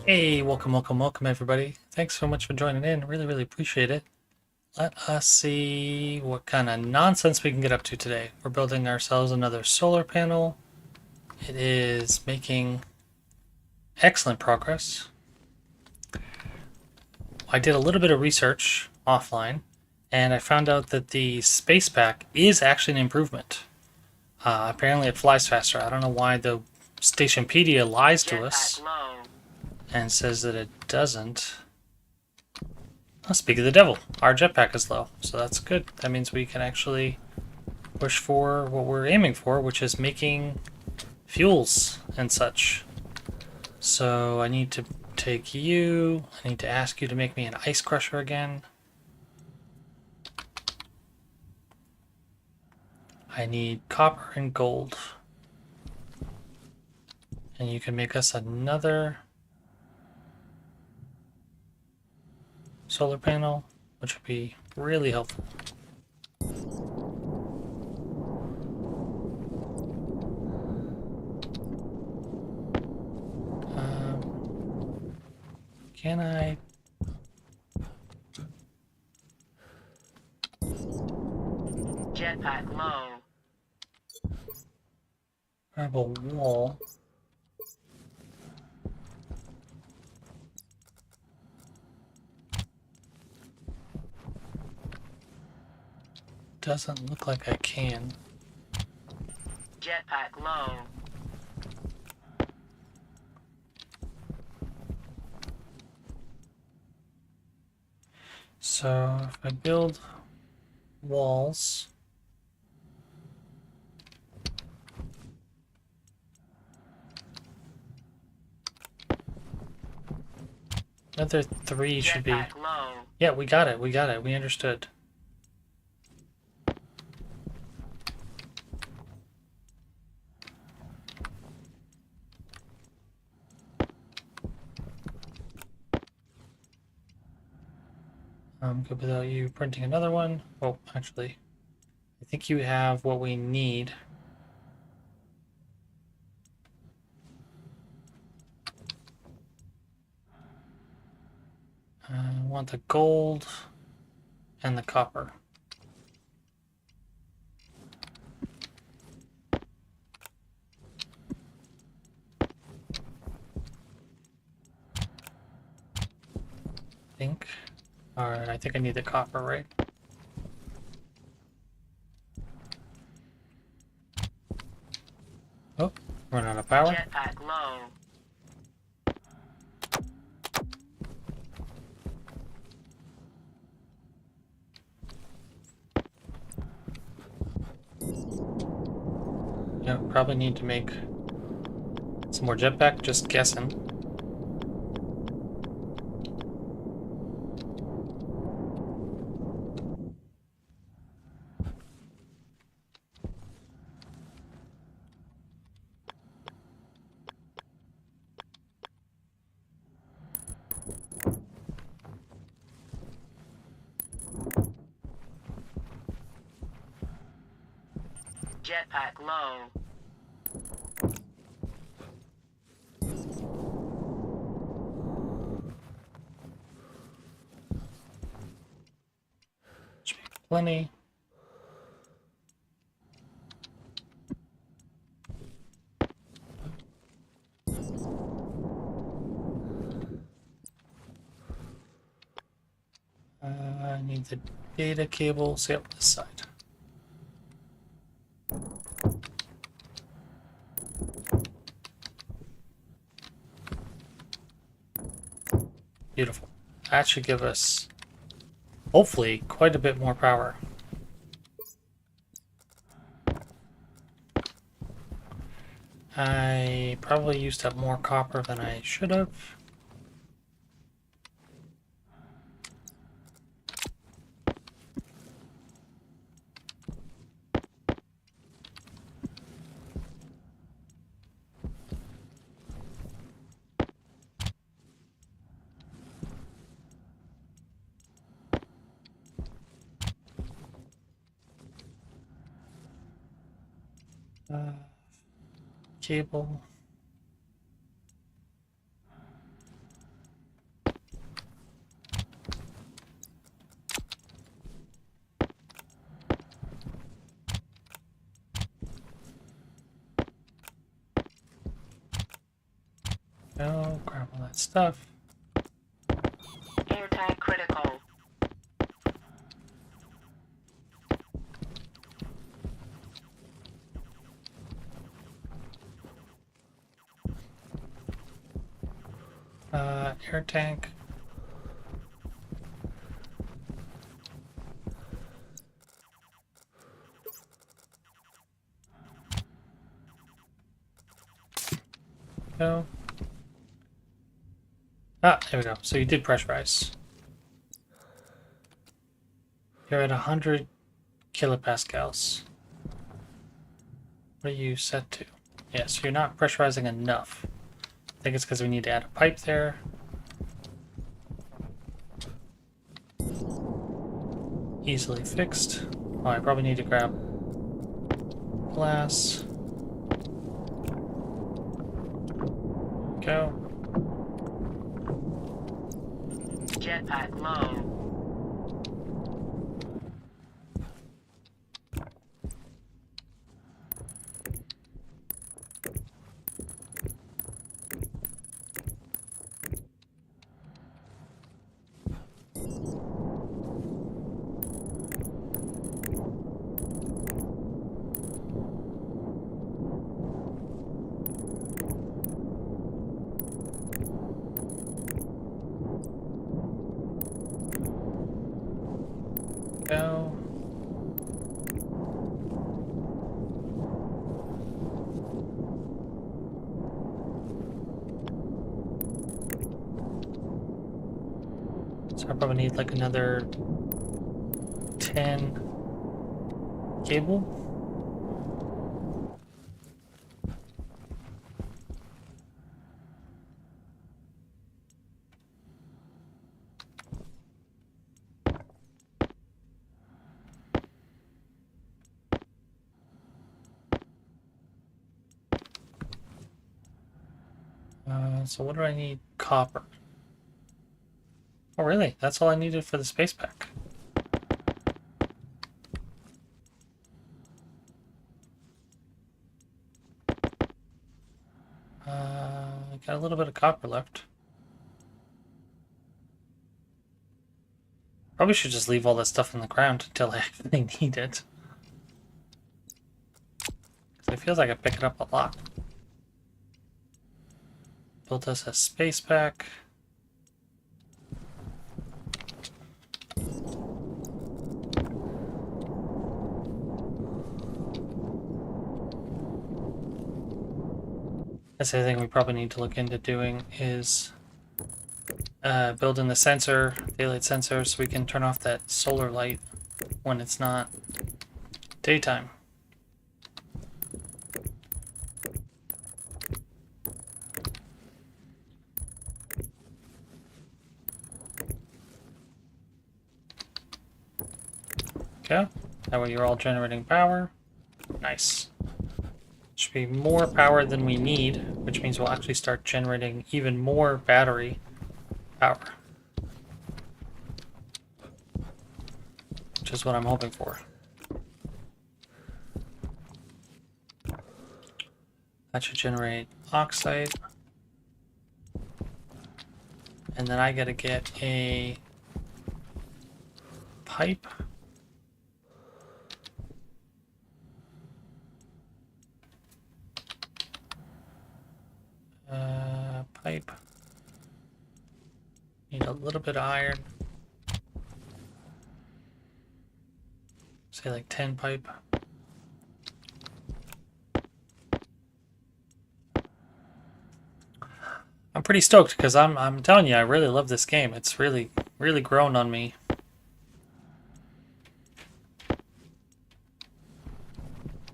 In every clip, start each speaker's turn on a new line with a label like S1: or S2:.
S1: Hey, welcome everybody. Thanks so much for joining in. Really appreciate it. Let us see what kind of nonsense we can get up to today. We're building ourselves another solar panel. It is making excellent progress. I did a little bit of research offline and I found out that the space pack is actually an improvement. Apparently it flies faster. I don't know why the Stationpedia lies to us and says that it doesn't. Oh, speak of the devil, our jetpack is low, so that's good. That means we can actually push for what we're aiming for, which is making fuels and such. So I need to take you, I need to ask you to make me an ice crusher again. I need copper and gold. And you can make us another solar panel, which would be really helpful. Can I?
S2: Jetpack low.
S1: Grab a wall. Doesn't look like I can.
S2: Jetpack low.
S1: So if I build walls, another three should be.
S2: Jetpack low.
S1: Yeah, we got it. We understood. I'm good without you printing another one. Oh, actually, I think you have what we need. I want the gold and the copper. I think. Alright, I think I need the copper, right? Oh, run out of power.
S2: Jetpack low.
S1: Yeah, probably need to make some more jetpack, just guessing.
S2: Jetpack low.
S1: Should be plenty. I need the data cable. See up this side. Beautiful. That should give us, hopefully, quite a bit more power. I probably used up more copper than I should have. Cable. Go, grab all that stuff.
S2: Air tank critical.
S1: Air tank. Go. Ah, there we go. So you did pressurize. You're at 100 kilopascals. What are you set to? Yeah, so you're not pressurizing enough. I think it's because we need to add a pipe there. Easily fixed. Oh, I probably need to grab glass. Go.
S2: Jetpack low.
S1: Go. So I probably need like another 10 cable. So what do I need? Copper. Oh, really? That's all I needed for the space pack. I got a little bit of copper left. Probably should just leave all that stuff on the ground until I actually need it. Because it feels like I pick it up a lot. Built us a space pack. That's the other thing we probably need to look into doing is building the sensor, daylight sensor, so we can turn off that solar light when it's not daytime. Okay, that way you're all generating power. Nice. Should be more power than we need, which means we'll actually start generating even more battery power. Which is what I'm hoping for. That should generate oxide. And then I gotta get a pipe. Pipe. Need a little bit of iron. Say like 10 pipe. I'm pretty stoked because I'm telling you, I really love this game. It's really grown on me.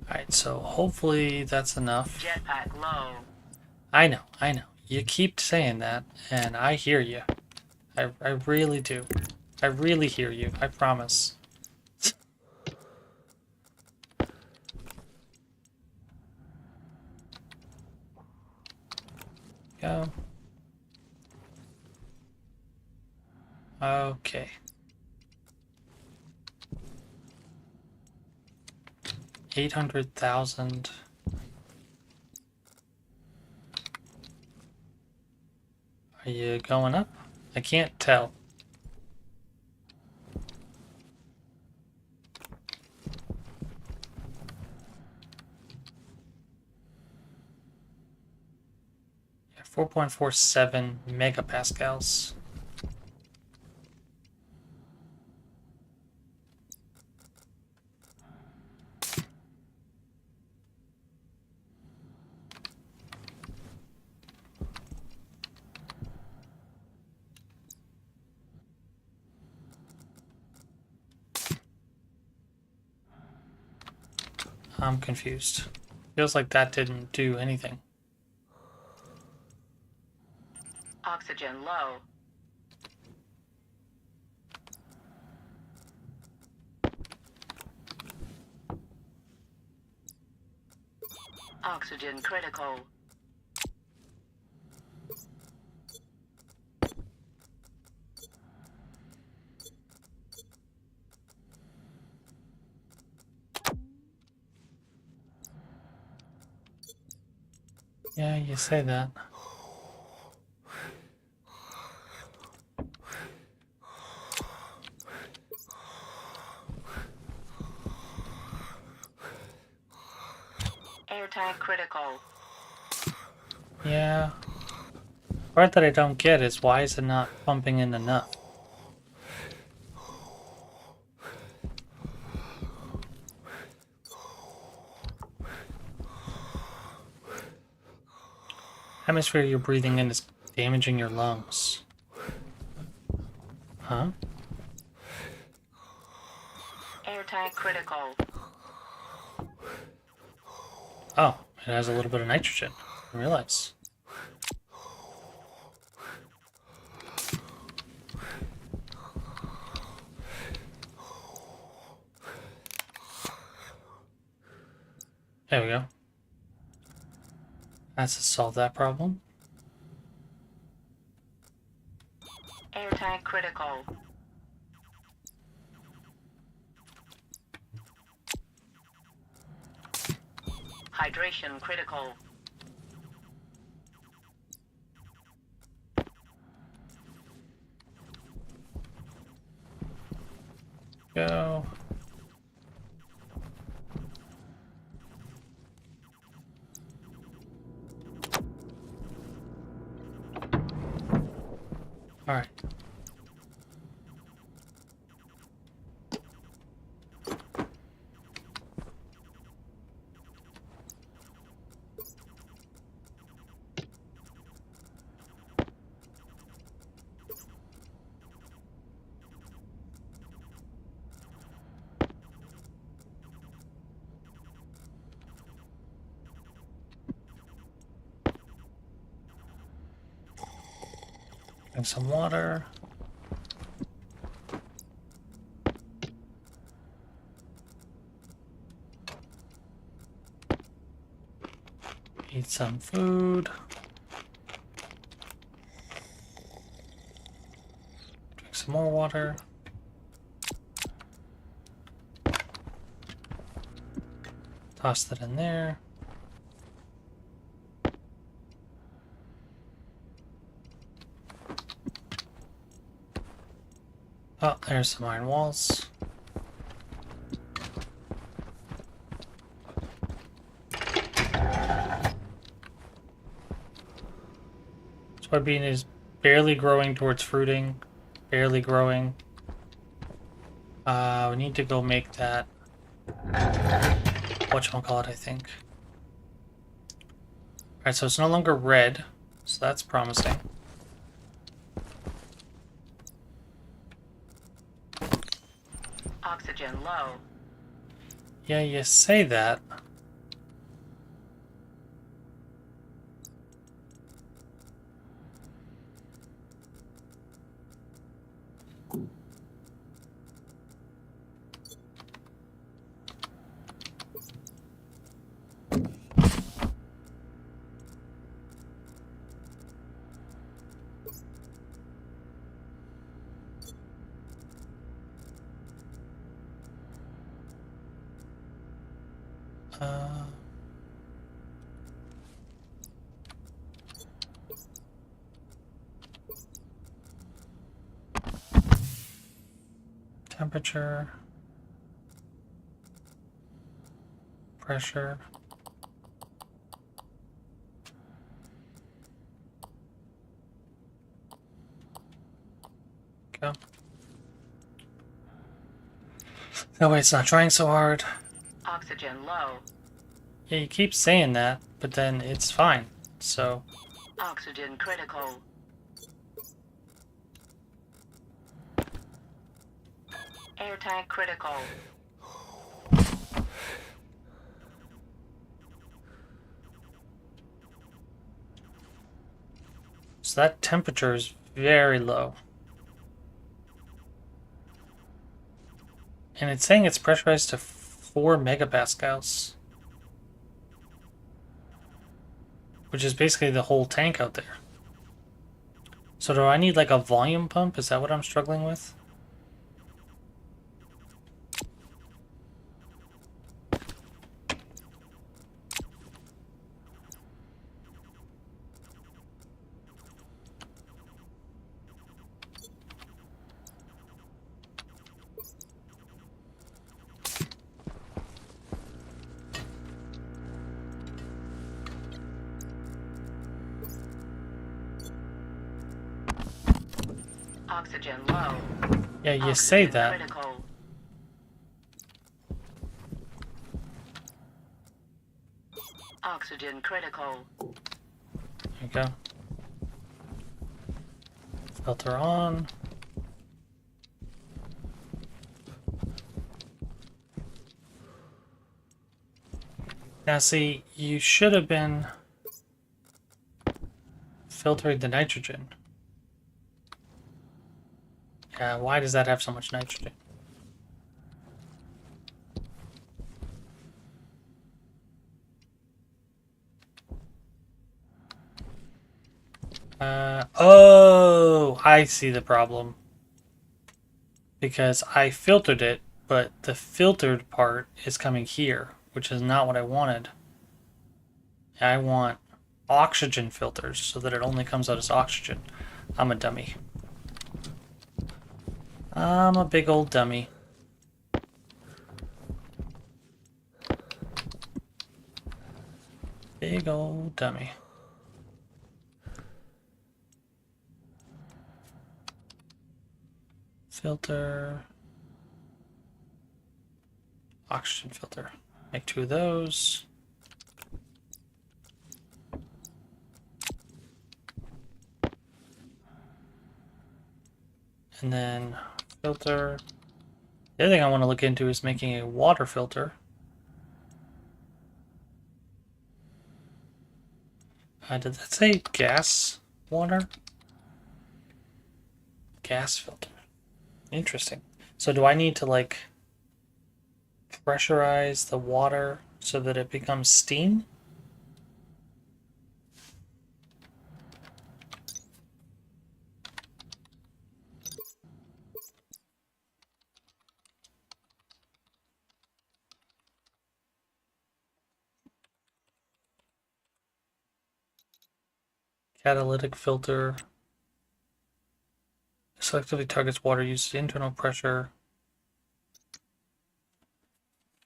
S1: Alright, so hopefully that's enough.
S2: Jetpack low.
S1: I know. You keep saying that, and I hear you. I really do. I really hear you. I promise. Go. Okay. 800,000. you going up? I can't tell. Yeah, 4.47 megapascals. I'm confused. Feels like that didn't do anything.
S2: Oxygen low. Oxygen critical.
S1: Yeah, you say that.
S2: Airtag critical.
S1: Yeah. Part that I don't get is why is it not pumping in enough? Atmosphere you're breathing in is damaging your lungs. Huh?
S2: Airtag critical.
S1: Oh, it has a little bit of nitrogen. I didn't realize. There we go. That's to solve that problem.
S2: Airtag critical. Hydration critical.
S1: Go. All right. Drink some water. Eat some food. Drink some more water. Toss that in there. Oh, there's some iron walls. Soybean is barely growing towards fruiting. Barely growing. We need to go make that whatchamacallit, I think. Alright, so it's no longer red, so that's promising.
S2: Oxygen low.
S1: Yeah, you say that. Uh, Temperature, pressure. Go. That way it's not trying so hard.
S2: Oxygen low.
S1: Yeah, you keep saying that, but then it's fine. So,
S2: Oxygen critical. Air tank critical.
S1: so that temperature is very low. And it's saying it's pressurized to 4 megapascals. Which is basically the whole tank out there. So do I need like a volume pump? Is that what I'm struggling with?
S2: Oxygen low.
S1: Yeah, you
S2: Oxygen
S1: say that.
S2: Critical. Oxygen critical.
S1: There you go. Filter on. Now see, you should have been filtering the nitrogen. Yeah, why does that have so much nitrogen? Oh, I see the problem. Because I filtered it, but the filtered part is coming here, which is not what I wanted. I want oxygen filters so that it only comes out as oxygen. I'm a dummy. I'm a big old dummy. Big old dummy. Filter. Oxygen filter. Make 2 of those. And then filter. The other thing I want to look into is making a water filter. Did that say gas water? Gas filter. Interesting. So do I need to like pressurize the water so that it becomes steam? Catalytic filter. Selectively targets water used internal pressure.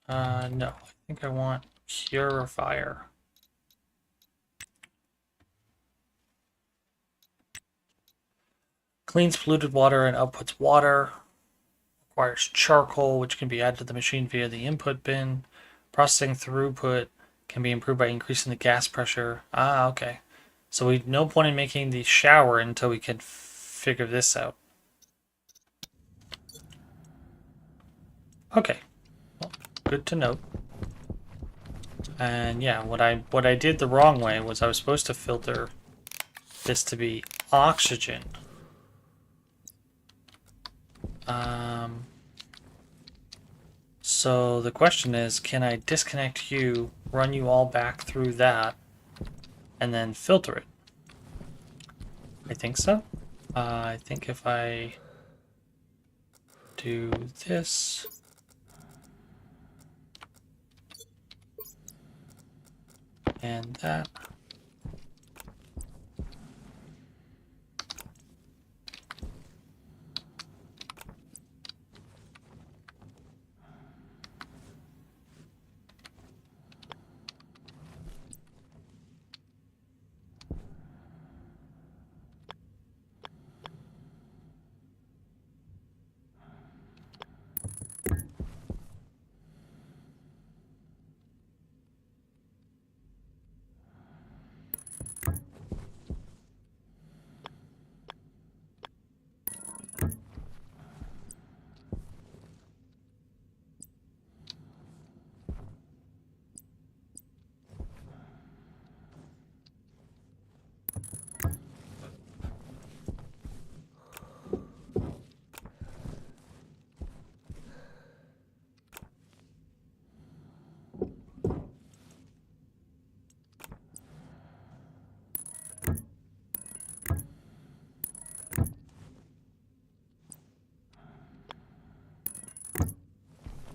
S1: No, I think I want purifier. Cleans polluted water and outputs water. Requires charcoal, which can be added to the machine via the input bin. Processing throughput can be improved by increasing the gas pressure. Ah, okay. So we no point in making the shower until we can figure this out. Okay, well, good to note. And yeah, what I did the wrong way was I was supposed to filter this to be oxygen. So the question is, can I disconnect you, run you all back through that, and then filter it? I think so. I think if I do this, and that,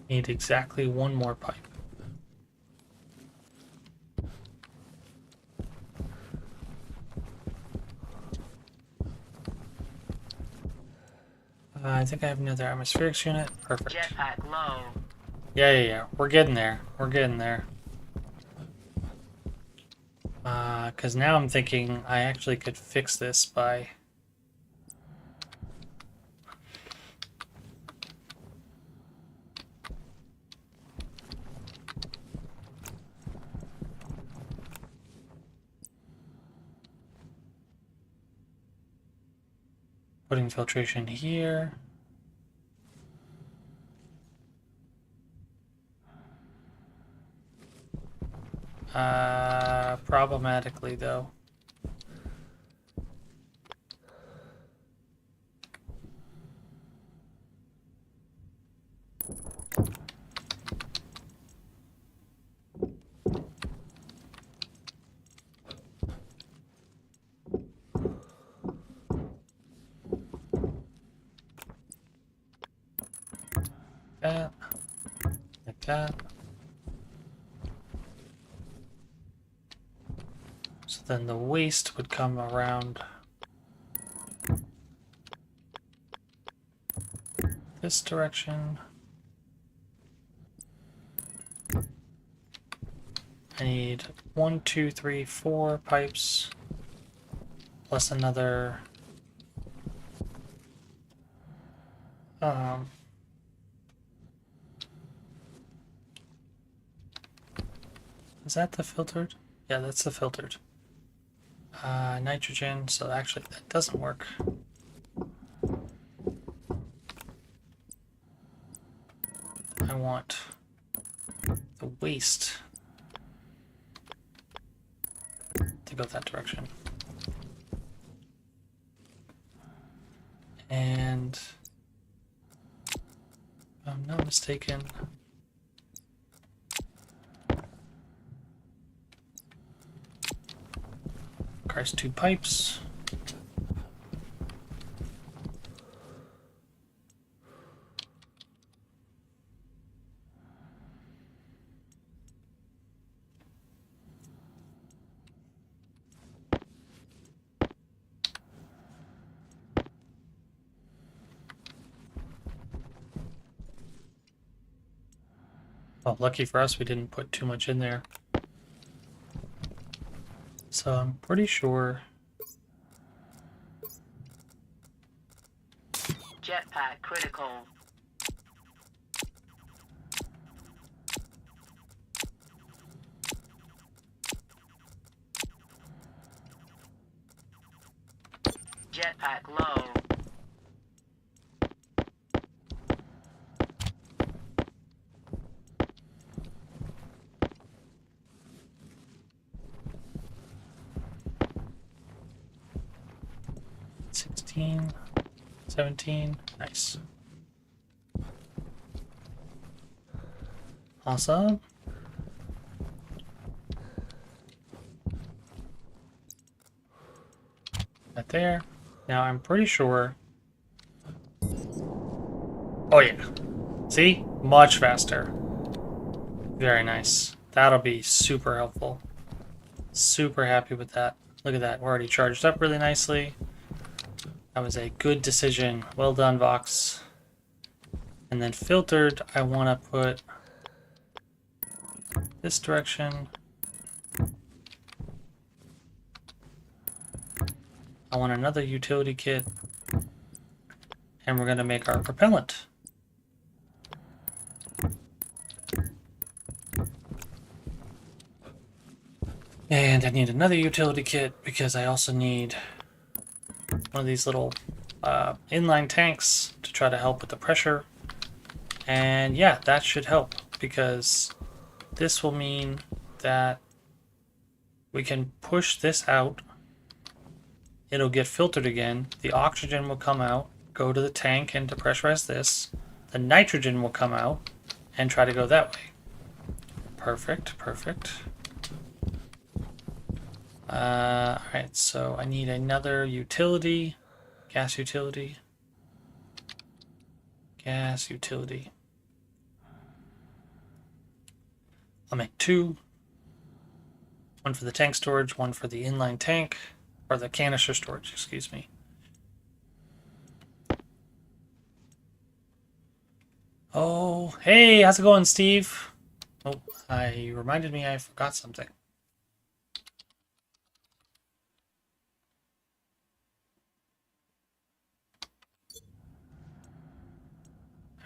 S1: Need exactly one more pipe. I think I have another atmospherics unit. Perfect.
S2: Jetpack low.
S1: Yeah. We're getting there. We're getting there. Because now I'm thinking I actually could fix this by... putting filtration here. Problematically though. That, like that. So then the waste would come around this direction. I need 1, 2, 3, 4 pipes plus another is that the filtered? Yeah, that's the filtered. Nitrogen, so actually that doesn't work. I want the waste to go that direction. And if I'm not mistaken, requires 2 pipes. Well, lucky for us, we didn't put too much in there. So I'm pretty sure.
S2: Jetpack critical. Jetpack low.
S1: $16, $17, nice. Awesome. Right there. Now I'm pretty sure. Oh yeah. See? Much faster. Very nice. That'll be super helpful. Super happy with that. Look at that. We're already charged up really nicely. That was a good decision. Well done, Vox. And then filtered, I want to put this direction. I want another utility kit. And we're going to make our propellant. And I need another utility kit because I also need one of these little inline tanks to try to help with the pressure. And yeah, that should help because this will mean that we can push this out. It'll get filtered again. The oxygen will come out, go to the tank and depressurize this. The nitrogen will come out and try to go that way. Perfect, perfect. Alright, so I need another utility. Gas utility. Gas utility. I'll make 2. 1 for the tank storage, 1 for the inline tank, or the canister storage, excuse me. Oh, hey, how's it going, Steve? Oh, you reminded me I forgot something.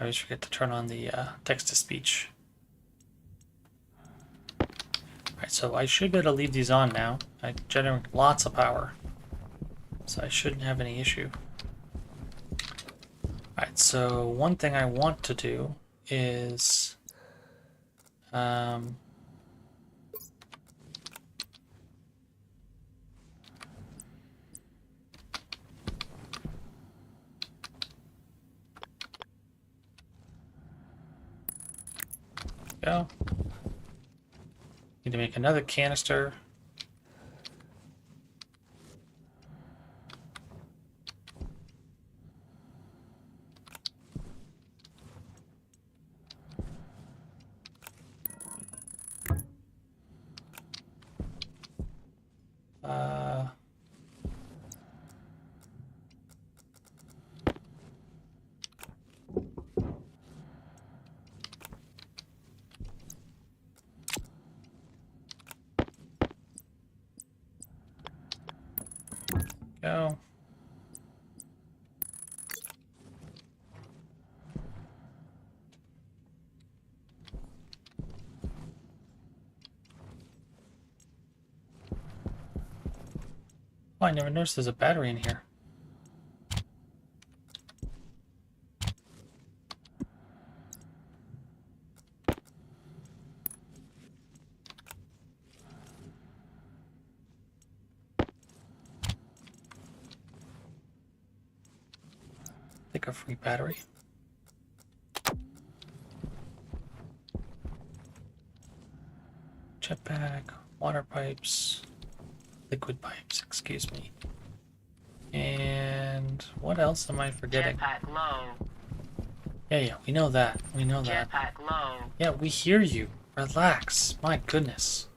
S1: I always forget to turn on the text-to-speech. Alright, so I should be able to leave these on now. I generate lots of power, so I shouldn't have any issue. Alright, so one thing I want to do is go. Need to make another canister. Go. Oh, I never noticed there's a battery in here. Take a free battery. Jetpack, water pipes, liquid pipes, excuse me. And what else am I forgetting?
S2: Jetpack low.
S1: Yeah, we know that. We know that.
S2: Jetpack low.
S1: Yeah, we hear you. Relax. My goodness.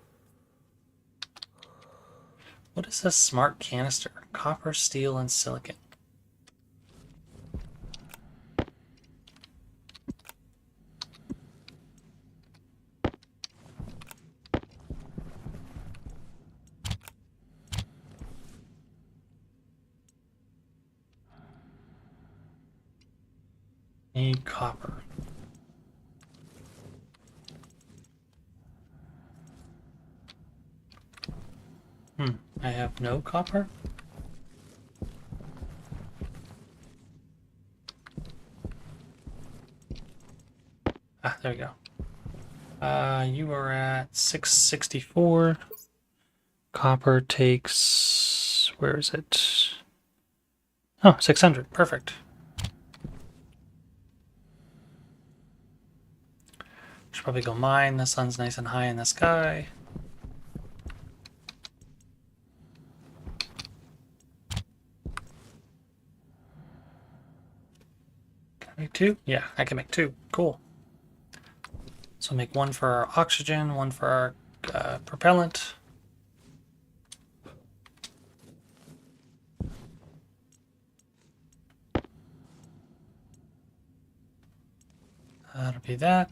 S1: What is a smart canister? Copper, steel, and silicon. Need copper. I have no copper? Ah, there we go. You are at 664. Copper takes... where is it? Oh, 600. Perfect. Should probably go mine. The sun's nice and high in the sky. Can I make 2? Yeah, I can make 2. Cool. So make 1 for our oxygen, 1 for our propellant. That'll be that.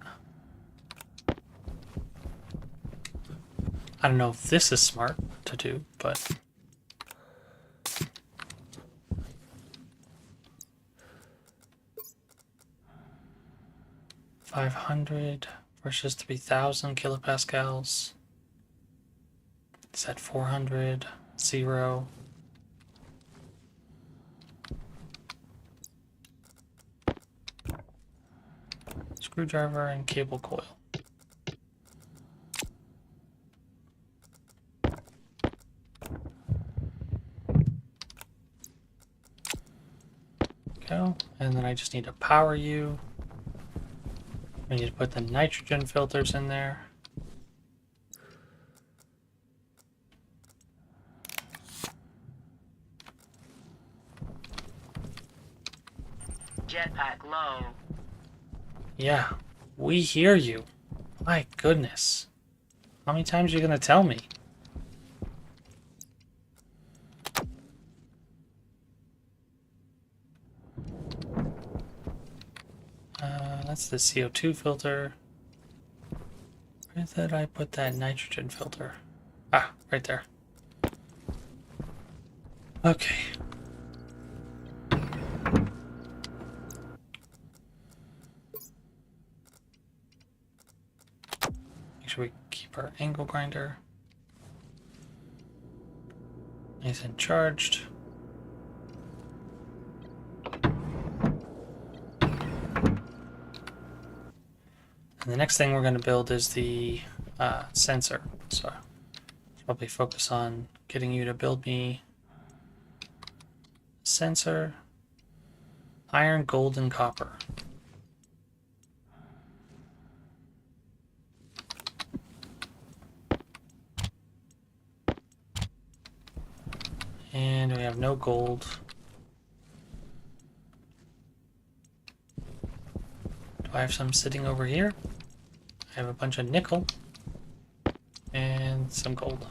S1: I don't know if this is smart to do, but... $500 versus 3,000 kilopascals. Is that 400? 0. Screwdriver and cable coil. Go. And then I just need to power you. I need to put the nitrogen filters in there.
S2: Jetpack low.
S1: Yeah, we hear you. My goodness. How many times are you gonna tell me? That's the CO2 filter. Where did I put that nitrogen filter? Ah, right there. Okay. Make sure we keep our angle grinder nice and charged. And the next thing we're going to build is the sensor. So I'll probably focus on getting you to build me sensor, iron, gold, and copper. And we have no gold. Do I have some sitting over here? I have a bunch of nickel and some gold.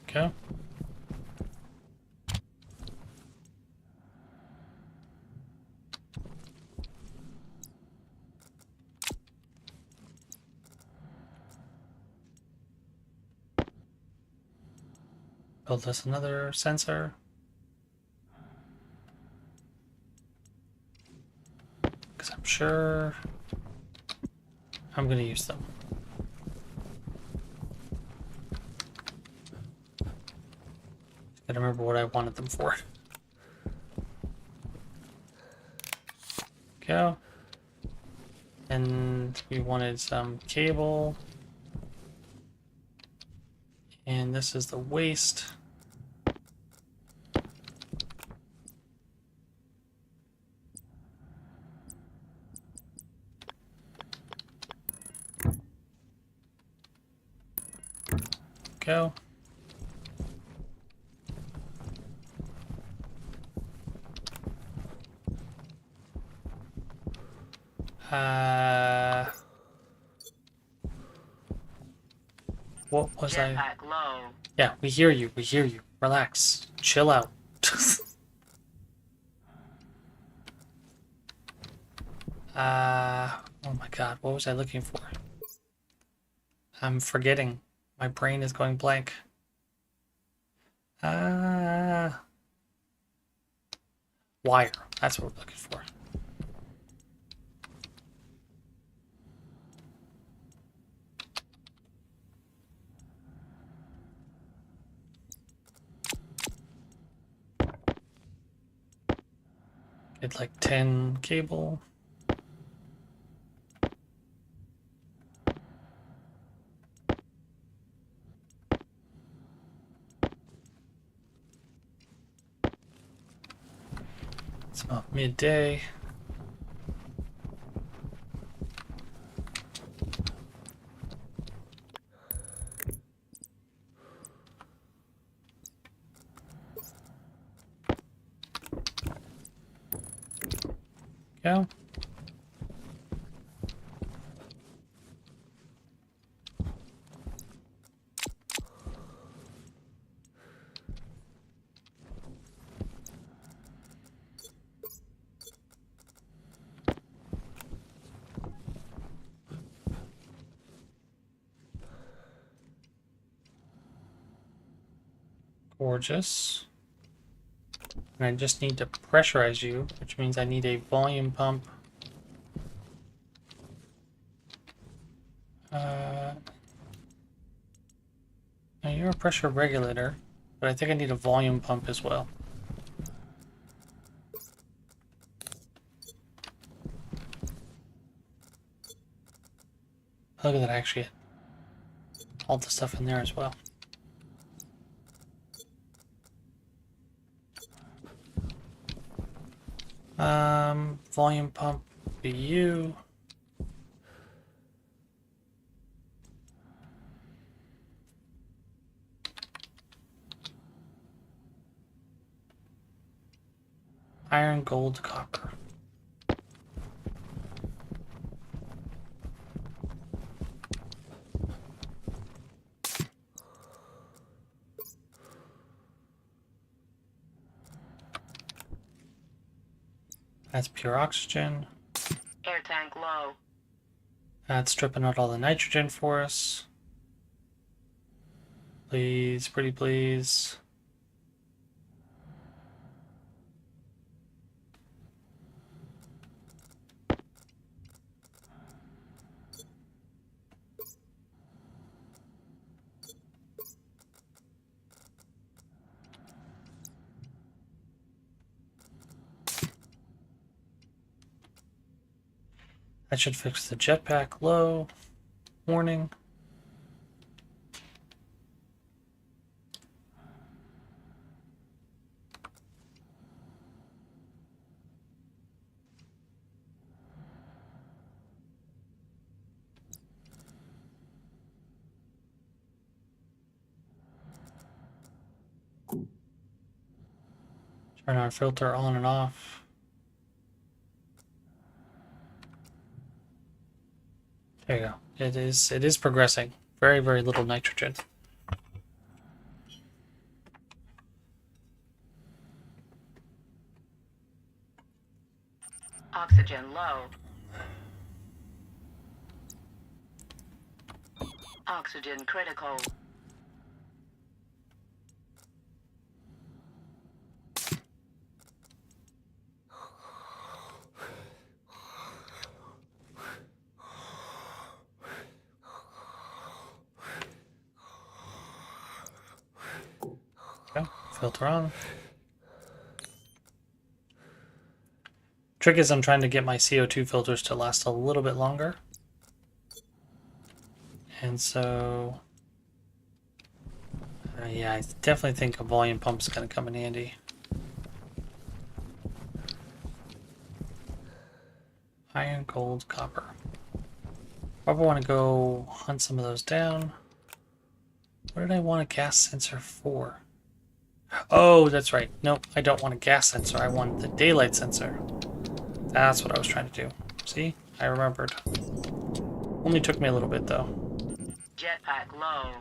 S1: Okay. Build us another sensor. Because I'm sure I'm going to use them. Gotta remember what I wanted them for. Go. And we wanted some cable. And this is the waste. Go. What was I?
S2: Jetpack low.
S1: Yeah, we hear you. We hear you. Relax. Chill out. Oh my god, what was I looking for? I'm forgetting. My brain is going blank. Wire. That's what we're looking for. Get like 10 cable. It's about midday. Go. Gorgeous. And I just need to pressurize you, which means I need a volume pump. Now you're a pressure regulator, but I think I need a volume pump as well. Look at that, I actually had all the stuff in there as well. Volume pump BU. Iron, gold, copper. That's pure oxygen.
S2: Air tank low.
S1: That's stripping out all the nitrogen for us. Please, pretty please. That should fix the jetpack low. Warning. Turn our filter on and off. There you go. It is progressing. Very, very little nitrogen.
S2: Oxygen low. Oxygen critical.
S1: Okay, filter on. Trick is I'm trying to get my CO2 filters to last a little bit longer. And so, yeah, I definitely think a volume pump is going to come in handy. Iron, gold, copper. Probably want to go hunt some of those down. What did I want a gas sensor for? Oh, that's right. Nope, I don't want a gas sensor. I want the daylight sensor. That's what I was trying to do. See? I remembered. Only took me a little bit, though.
S2: Jetpack low.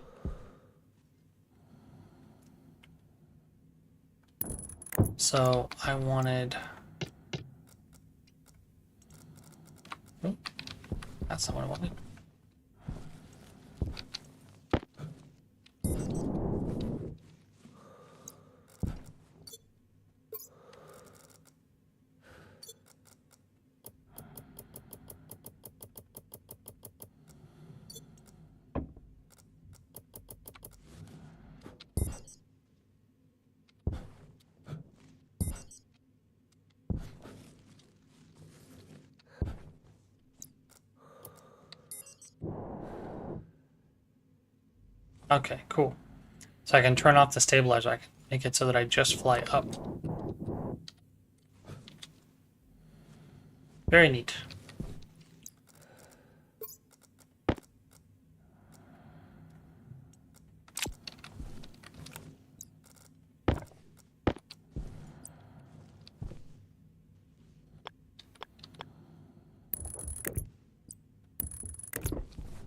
S1: So I wanted... Oh, that's not what I wanted. Okay, cool. So I can turn off the stabilizer. I can make it so that I just fly up. Very neat.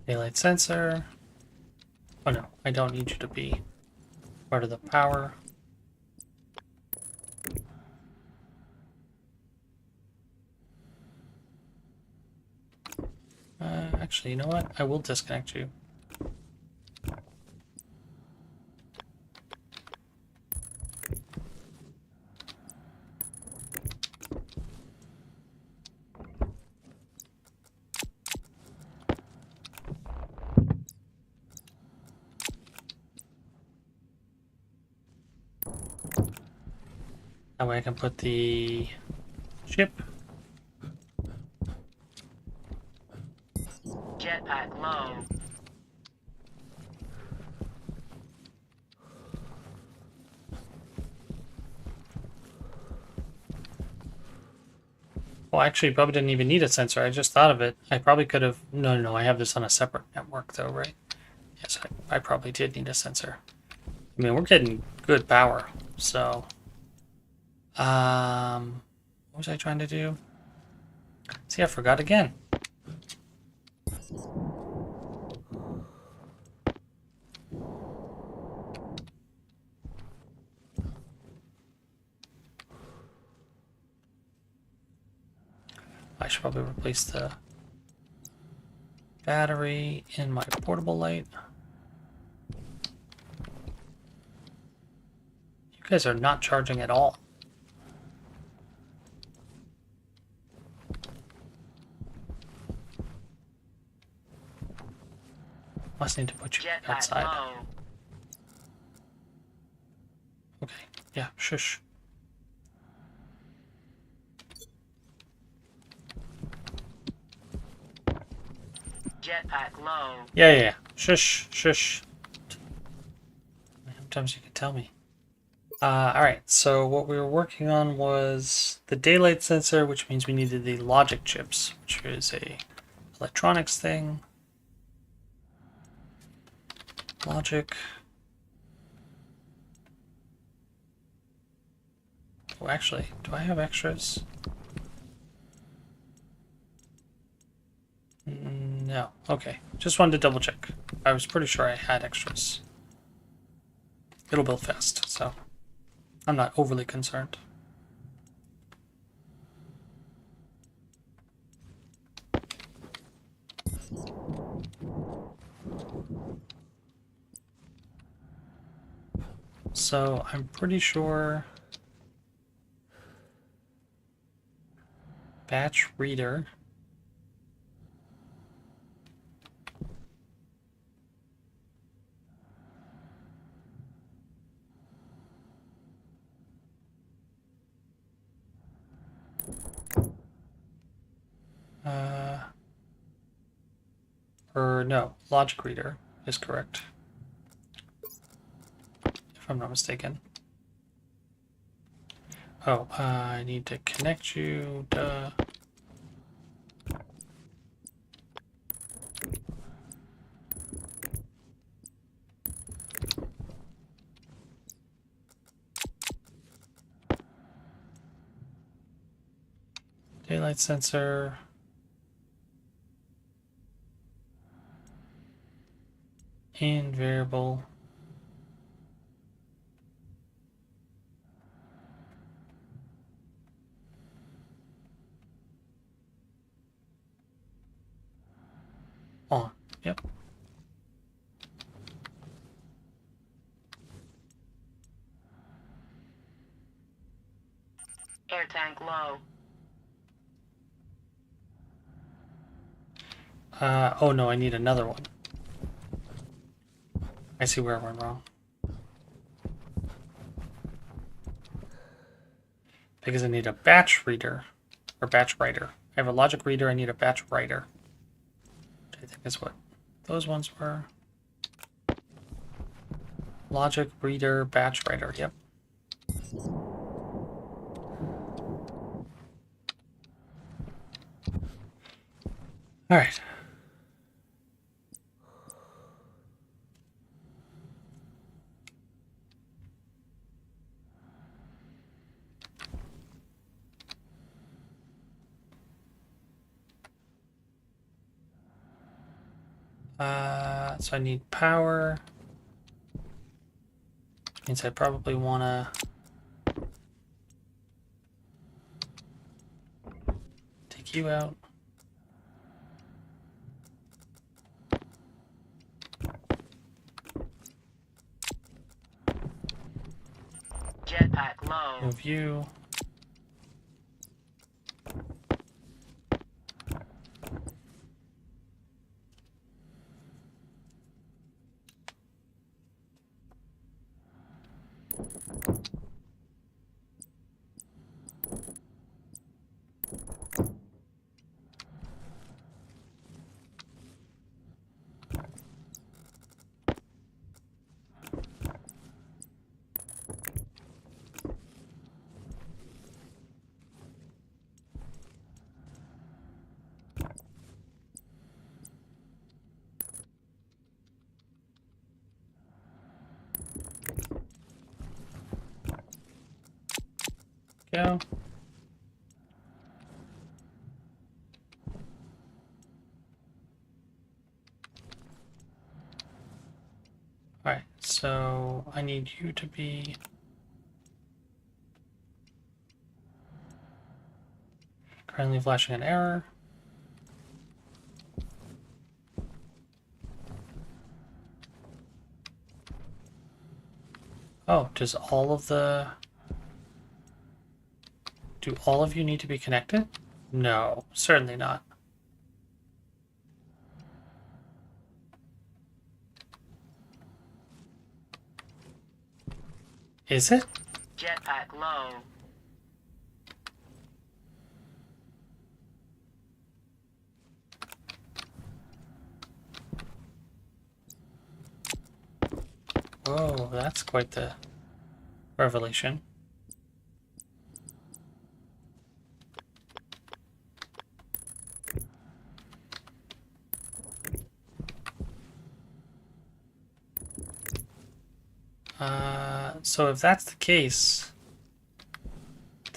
S1: Daylight sensor. Oh no, I don't need you to be part of the power. Actually, you know what? I will disconnect you. That way I can put the chip.
S2: Jetpack low.
S1: Well, actually, you probably didn't even need a sensor. I just thought of it. I probably could have... No, I have this on a separate network, though, right? Yes, I probably did need a sensor. I mean, we're getting good power, so... What was I trying to do? See, I forgot again. I should probably replace the battery in my portable light. You guys are not charging at all. Must need to put you
S2: Jetpack
S1: outside.
S2: low.
S1: Okay, yeah, shush.
S2: Jetpack low.
S1: Yeah. Shush, shush. How many times you can tell me? Alright, so what we were working on was the daylight sensor, which means we needed the logic chips, which is a electronics thing. Logic. Oh, actually, do I have extras? No. Okay. Just wanted to double check. I was pretty sure I had extras. It'll build fast, so I'm not overly concerned. So I'm pretty sure batch reader. Or no, logic reader is correct. If I'm not mistaken. Oh, I need to connect you, duh. Daylight sensor. And variable. On. Yep.
S2: Air tank low.
S1: Oh no, I need another one. I see where I went wrong. Because I need a batch reader, or batch writer. I have a logic reader, I need a batch writer. Which I think is what those ones were. Logic reader, batch writer, yep. Alright. So I need power. Means I probably want to take you out.
S2: Jetpack low.
S1: Move you. Go. So I need you to be currently flashing an error. Oh, do all of you need to be connected? No, certainly not. Is it?
S2: Jetpack low.
S1: Whoa, that's quite the revelation. So if that's the case,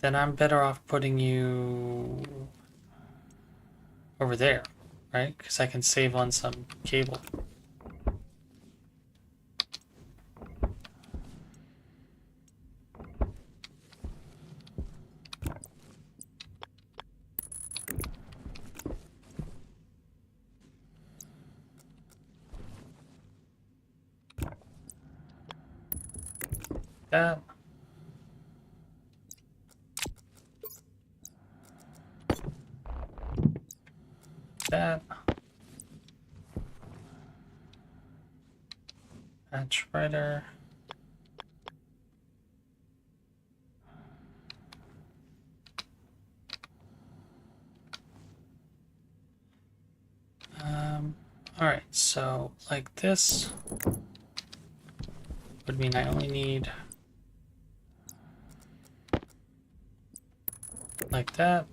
S1: then I'm better off putting you over there, right? Because I can save on some cable. That. That. Match writer. Alright, so like this would mean I only need like that,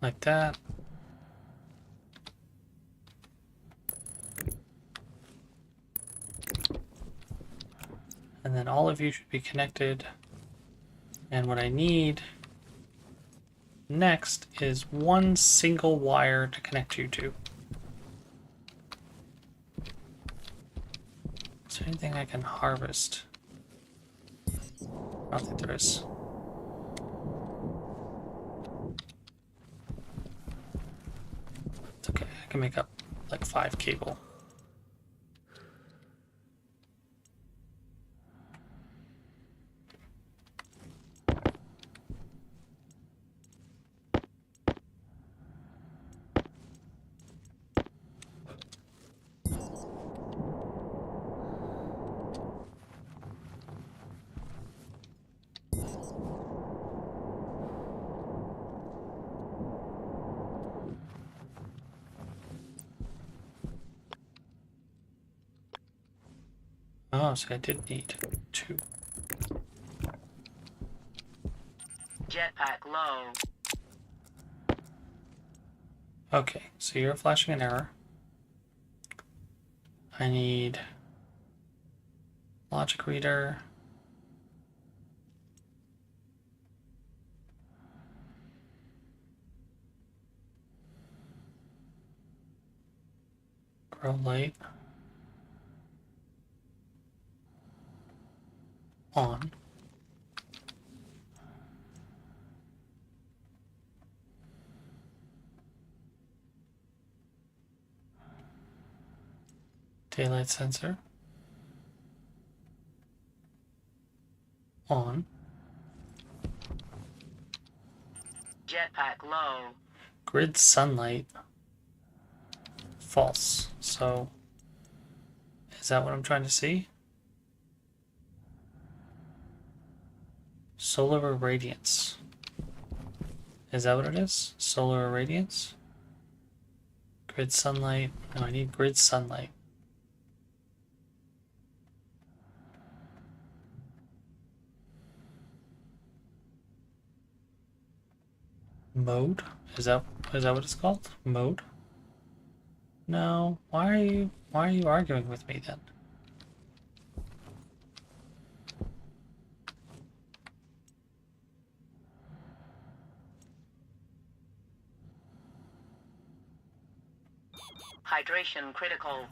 S1: like that, and then all of you should be connected. And what I need next is one single wire to connect you to. Is there anything I can harvest? I don't think there is. It's okay, I can make up like 5 cable. Oh, so I did need 2.
S2: Jetpack low.
S1: Okay, so you're flashing an error. I need logic reader. Grow light. On. Daylight sensor. On.
S2: Jetpack low.
S1: Grid sunlight. False. So, is that what I'm trying to see? Solar irradiance. Is that what it is? Solar irradiance? Grid sunlight. No, I need grid sunlight. Mode? Is that what it's called? Mode? No. Why are you arguing with me then?
S2: Hydration critical.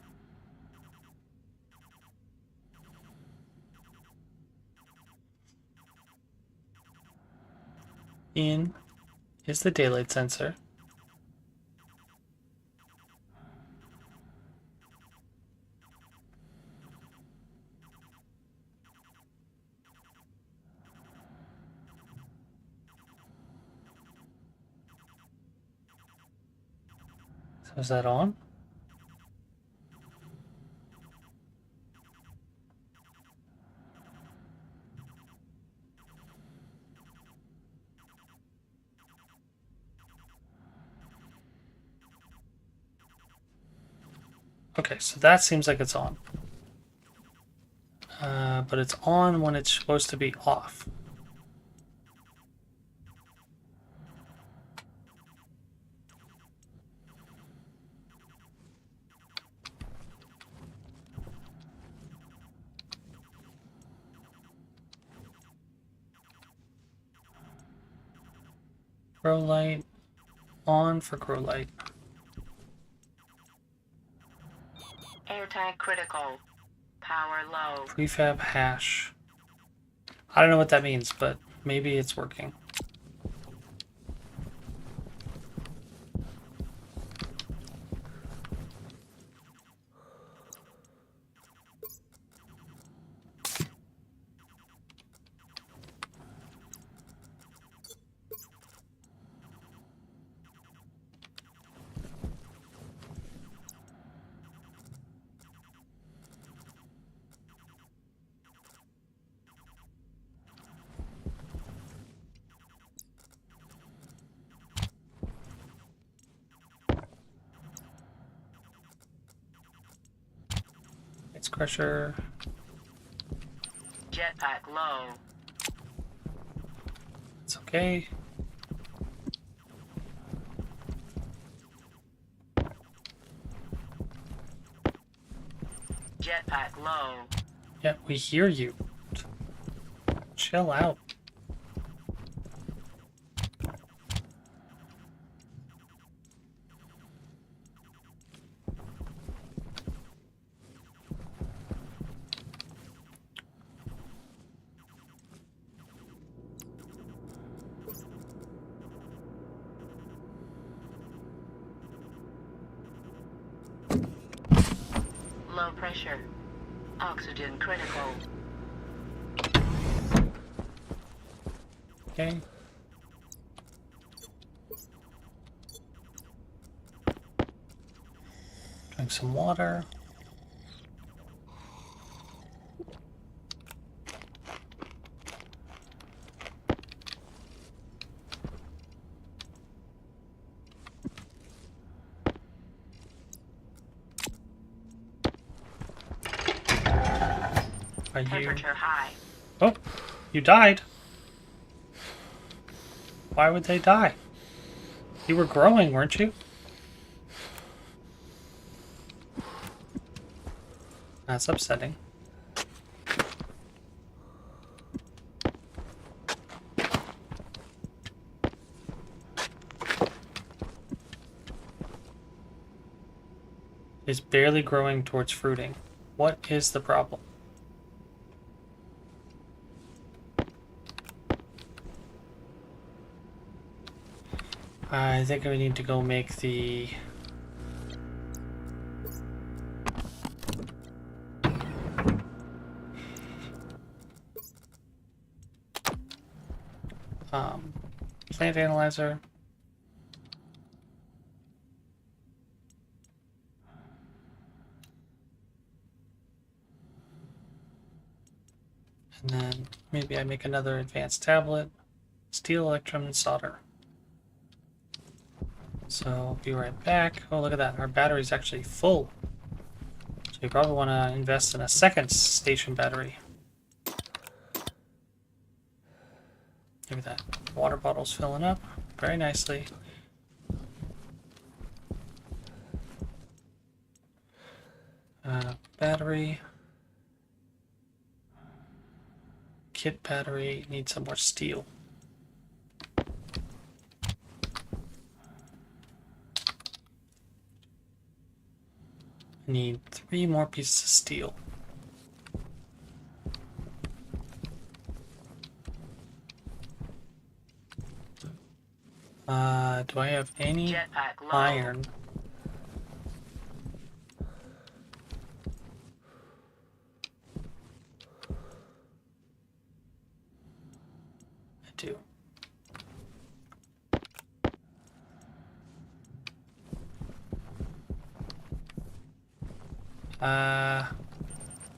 S1: In is the daylight sensor. So is that on? Okay, so that seems like it's on. But it's on when it's supposed to be off. Grow light on for grow light.
S2: Air tank critical. Power low.
S1: Prefab hash. I don't know what that means, but maybe it's working. It's crusher.
S2: Jetpack low.
S1: It's okay.
S2: Jetpack low.
S1: Yeah, we hear you. Chill out.
S2: Low pressure. Oxygen critical.
S1: Okay. Drink some water. Are you?
S2: Temperature high.
S1: Oh, you died. Why would they die? You were growing, weren't you? That's upsetting. Is barely growing towards fruiting. What is the problem? I think we need to go make the plant analyzer. And then maybe I make another advanced tablet, steel, electrum, and solder. So I'll be right back. Oh, look at that. Our battery's actually full. So you probably want to invest in a second station battery. Look at that. Water bottle's filling up very nicely. Battery. Kit battery. Need some more steel. Need 3 more pieces of steel. Do I have any
S2: Jetpack low.
S1: iron? I do.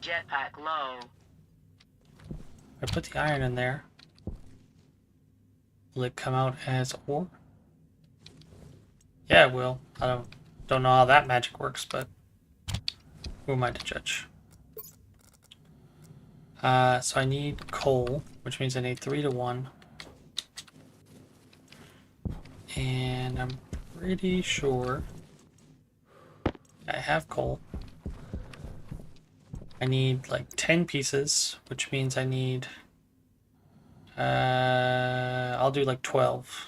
S2: Jetpack low.
S1: I put the iron in there. Will it come out as ore? Yeah, it will. I don't know how that magic works, but who am I to judge? So I need coal, which means I need 3 to 1. And I'm pretty sure I have coal. I need like 10 pieces, which means I need I'll do like 12.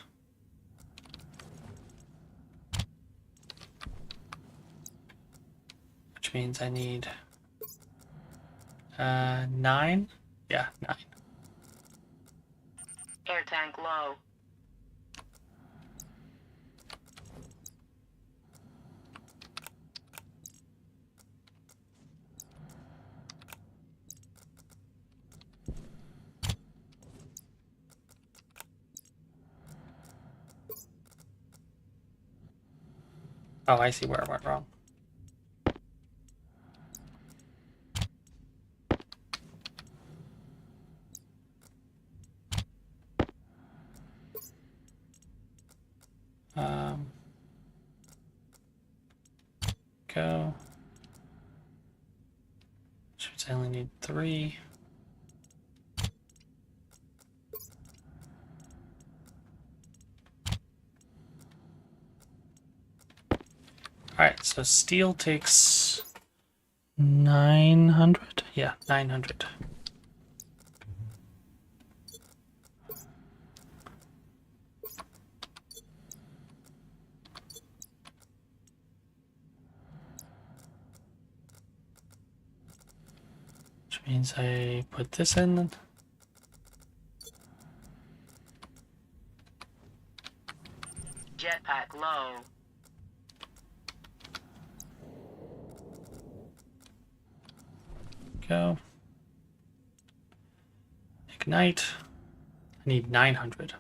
S1: Which means I need 9. Yeah, 9.
S2: Air tank low.
S1: Oh, I see where I went wrong. Go. Which means I only need 3. Alright, so steel takes 900? Yeah, 900. Which means I put this in.
S2: Jetpack low.
S1: Go. Ignite. I need 900.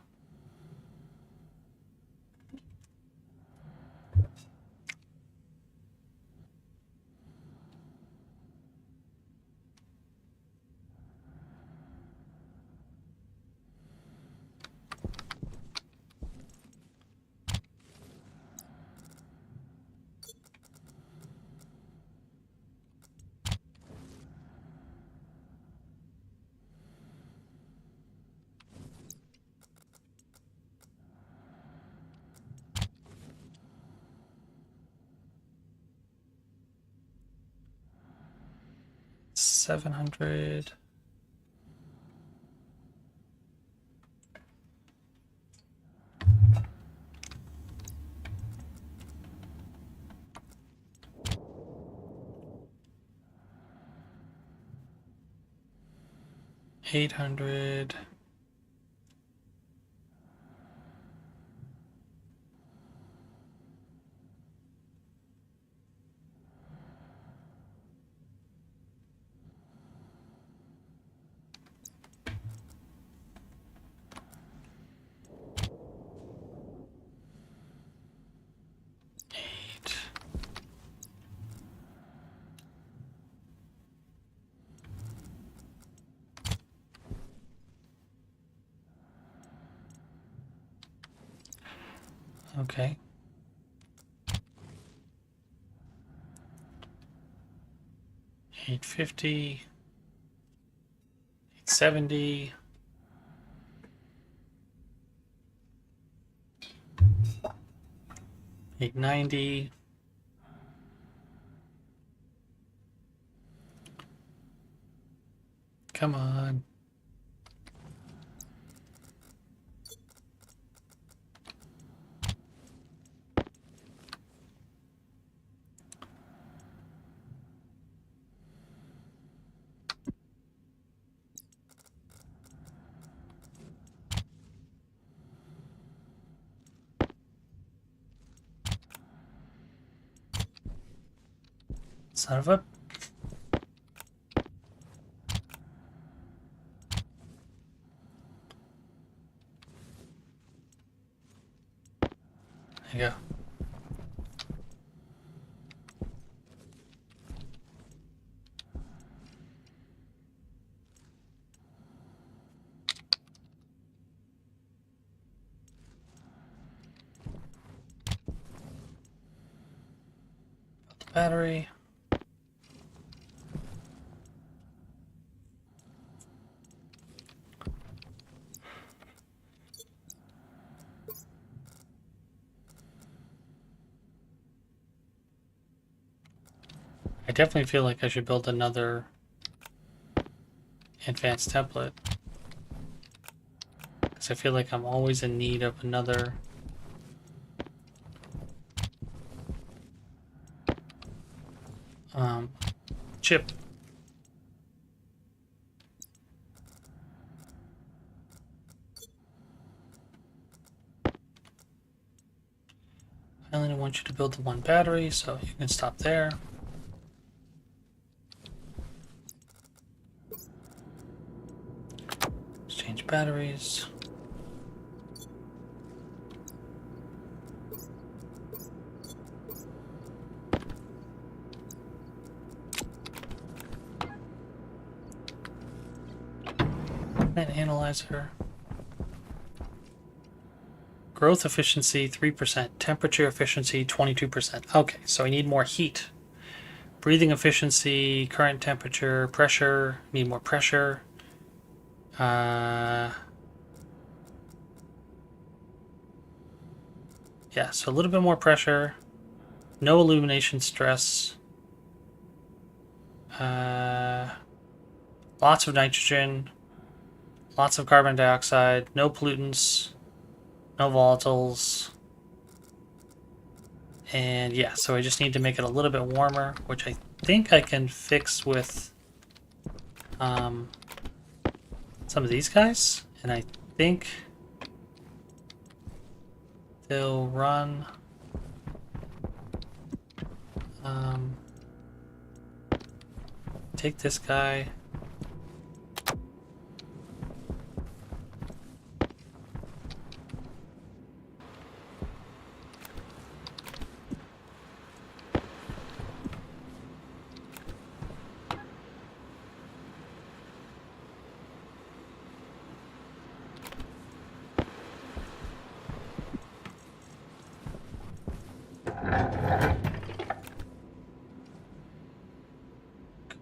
S1: $700. $800. Okay. 850. 870. $890. Come on. Son of a... There you go. Battery. I definitely feel like I should build another advanced template, because I feel like I'm always in need of another chip. I only want you to build the one battery, so you can stop there. Let's change batteries. And analyzer. Growth efficiency 3%, temperature efficiency 22%. Okay, so I need more heat. Breathing efficiency, current temperature, pressure, need more pressure. Yeah, so a little bit more pressure. No illumination stress. Lots of nitrogen. Lots of carbon dioxide. No pollutants. No volatiles. And yeah, so I just need to make it a little bit warmer, which I think I can fix with some of these guys. And I think they'll run take this guy.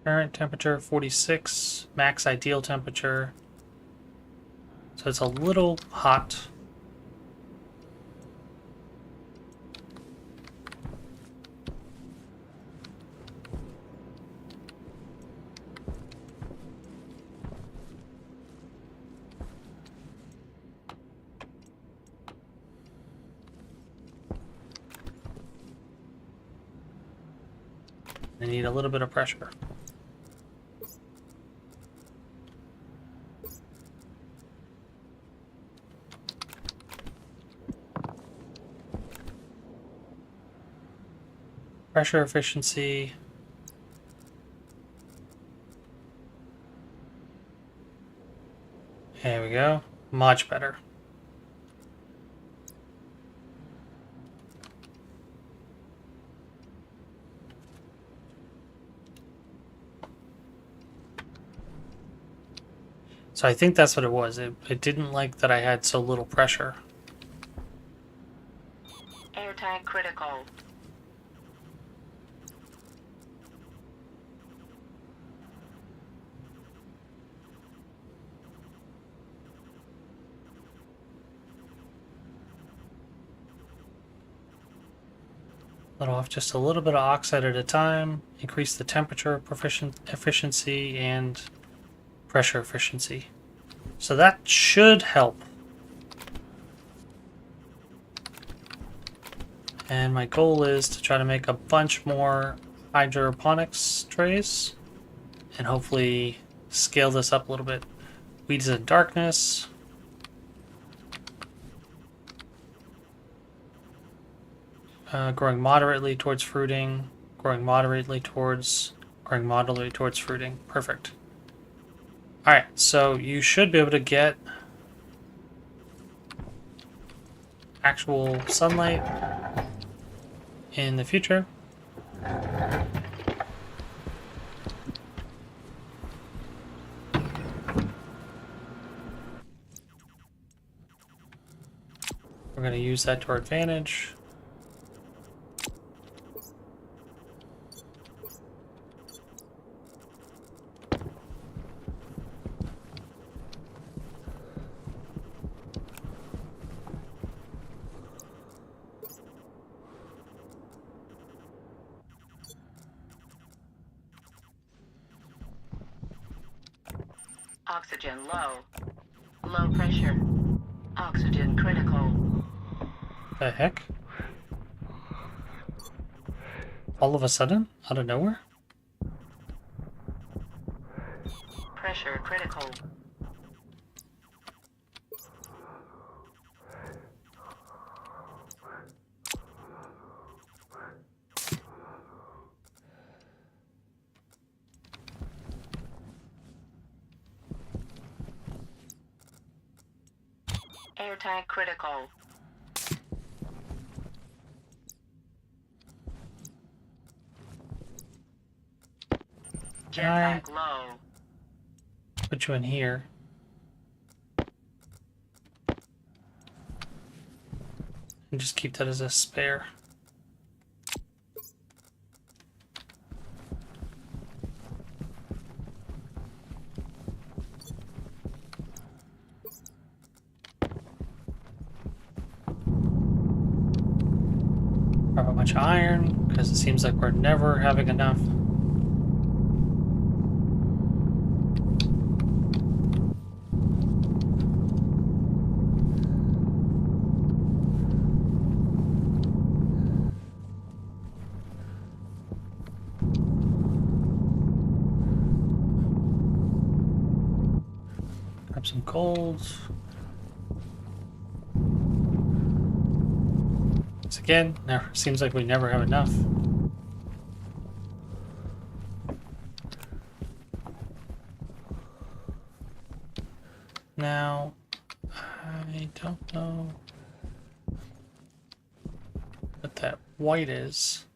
S1: Current temperature 46, max ideal temperature. So it's a little hot. I need a little bit of pressure. Pressure efficiency. There we go. Much better. So I think that's what it was. It didn't like that I had so little pressure.
S2: Air tank critical.
S1: Let off just a little bit of oxide at a time. Increase the temperature efficiency and pressure efficiency. So that should help. And my goal is to try to make a bunch more hydroponics trays and hopefully scale this up a little bit. Weeds in darkness. Growing moderately towards fruiting. growing moderately towards fruiting. Perfect. Alright, so you should be able to get actual sunlight in the future. We're going to use that to our advantage.
S2: Oxygen low. Low pressure. Oxygen critical.
S1: The heck? All of a sudden? Out of nowhere?
S2: Pressure critical. Air tank critical. Jetpack low.
S1: Put you in here. And just keep that as a spare. Grab a bunch of iron, because it seems like we're never having enough. Grab some gold. Once again, never seems like we never have enough. Now, I don't know what that white is.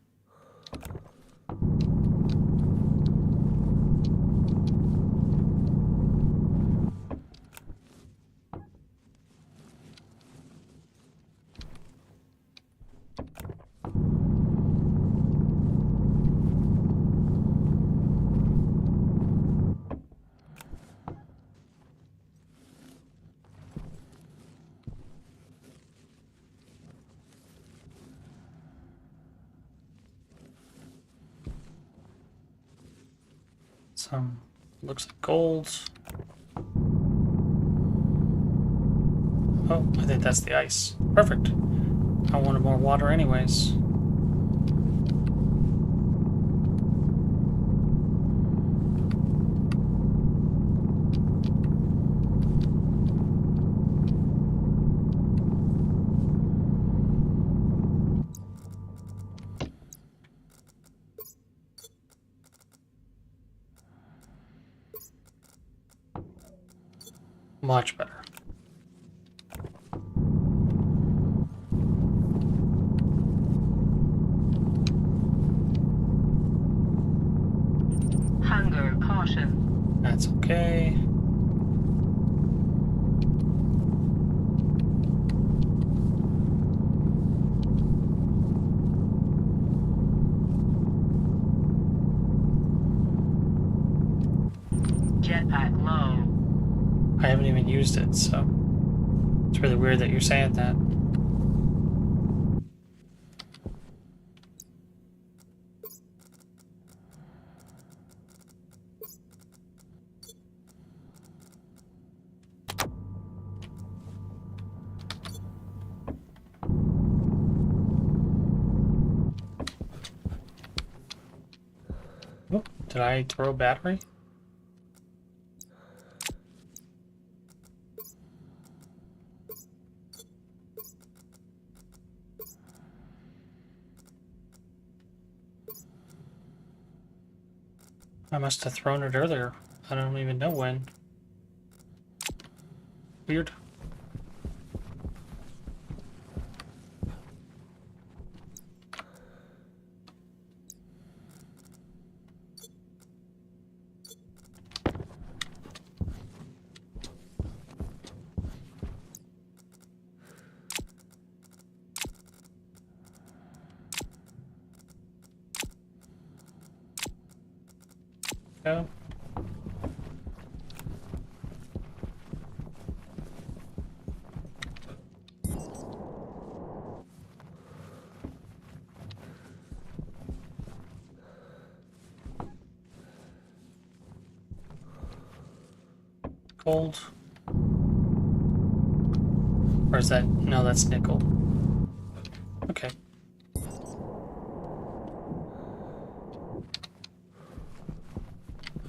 S1: Some looks like gold. Oh, I think that's the ice. Perfect. I wanted more water anyways. Much better.
S2: Hunger caution.
S1: That's okay.
S2: Jetpack low.
S1: I haven't even used it, so it's really weird that you're saying that. Oh, did I throw a battery? I must have thrown it earlier. I don't even know when. Weird. Go. Gold. Or is that? No, that's nickel. Okay.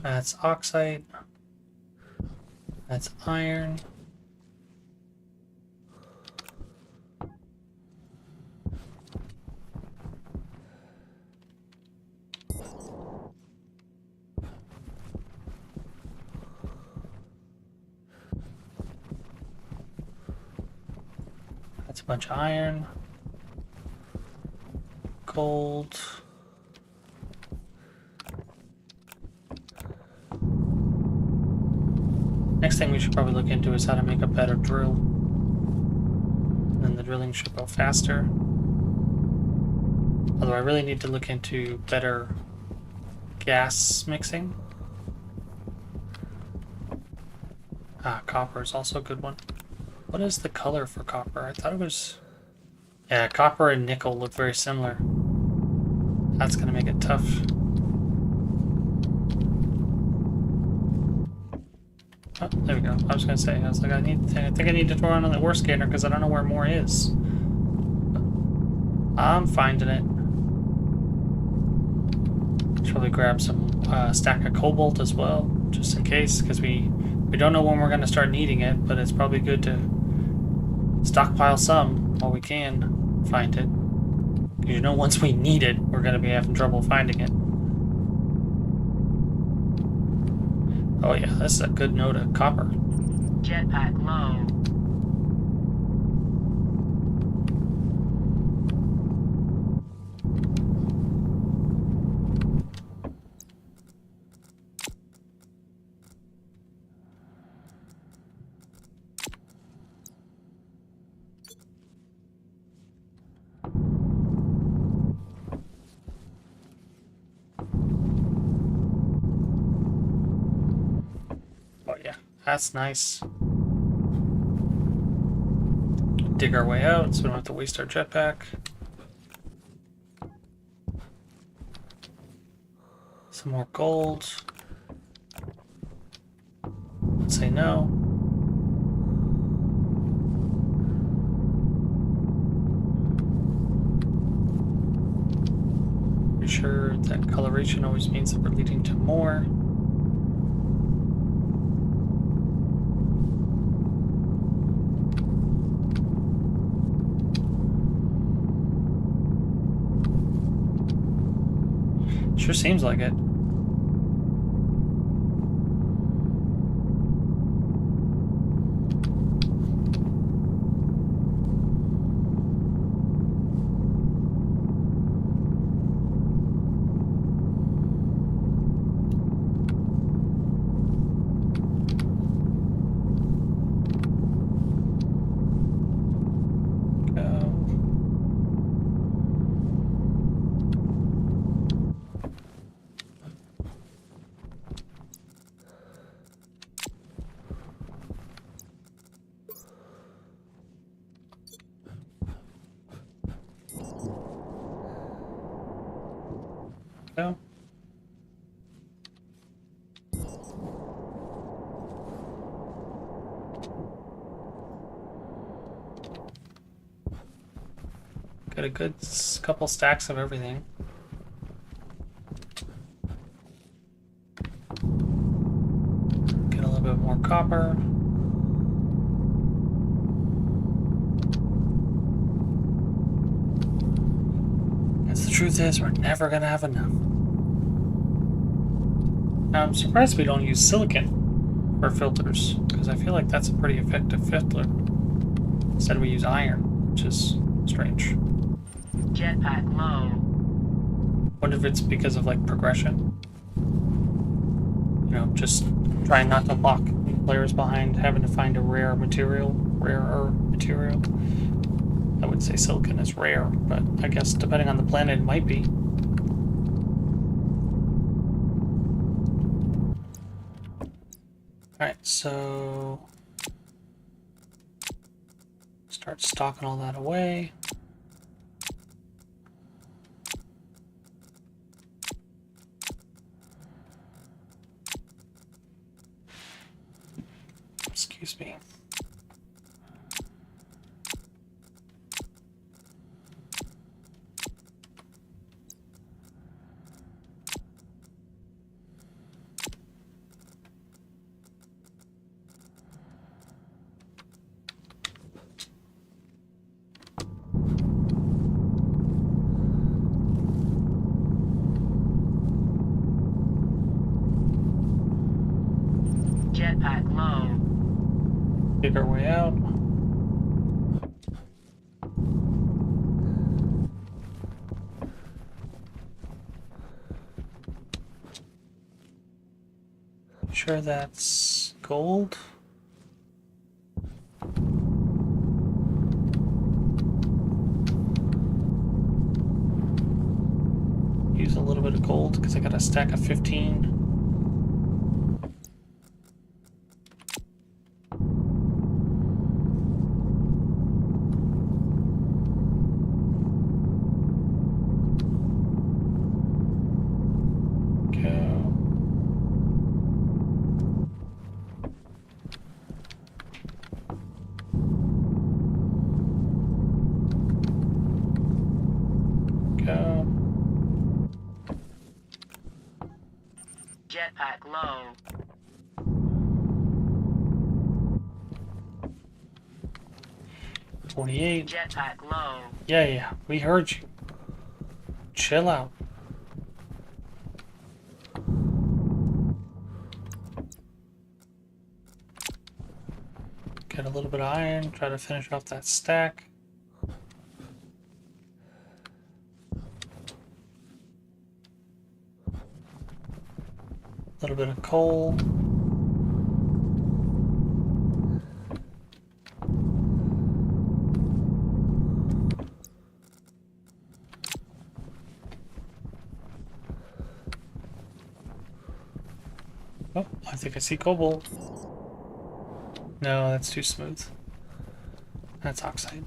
S1: That's oxide. That's iron. That's a bunch of iron. Gold. Next thing we should probably look into is how to make a better drill. Then the drilling should go faster. Although I really need to look into better gas mixing. Ah, copper is also a good one. What is the color for copper? I thought it was... Yeah, copper and nickel look very similar. That's gonna make it tough. Oh, there we go. I was gonna say, I was like, I think I need to throw on the ore scanner because I don't know where more is. I'm finding it. Should probably grab some stack of cobalt as well, just in case, because we don't know when we're gonna start needing it, but it's probably good to stockpile some while we can find it. Because you know, once we need it, we're gonna be having trouble finding it. Oh yeah, this is a good note of copper.
S2: Jetpack low.
S1: Oh yeah, that's nice. Dig our way out so we don't have to waste our jetpack. Some more gold. Let's say no. Pretty sure that coloration always means that we're leading to more. Sure seems like it. Go. Got a good couple stacks of everything. Get a little bit more copper. As the truth is, we're never gonna have enough. Now, I'm surprised we don't use silicon for filters, because I feel like that's a pretty effective filter. Instead we use iron, which is strange.
S2: Jetpack low.
S1: Wonder if it's because of like progression. You know, just trying not to lock players behind having to find a rarer material. I would say silicon is rare, but I guess depending on the planet it might be. Alright, so start stocking all that away. Excuse me.
S2: Jetpack low.
S1: Dig our way out. Sure that's gold. Use a little bit of gold because I got a stack of 15.
S2: Jetpack low. Jetpack low.
S1: Yeah, we heard you. Chill out. Get a little bit of iron, try to finish off that stack. A little bit of coal. Oh, I think I see cobalt. No, that's too smooth. That's oxide.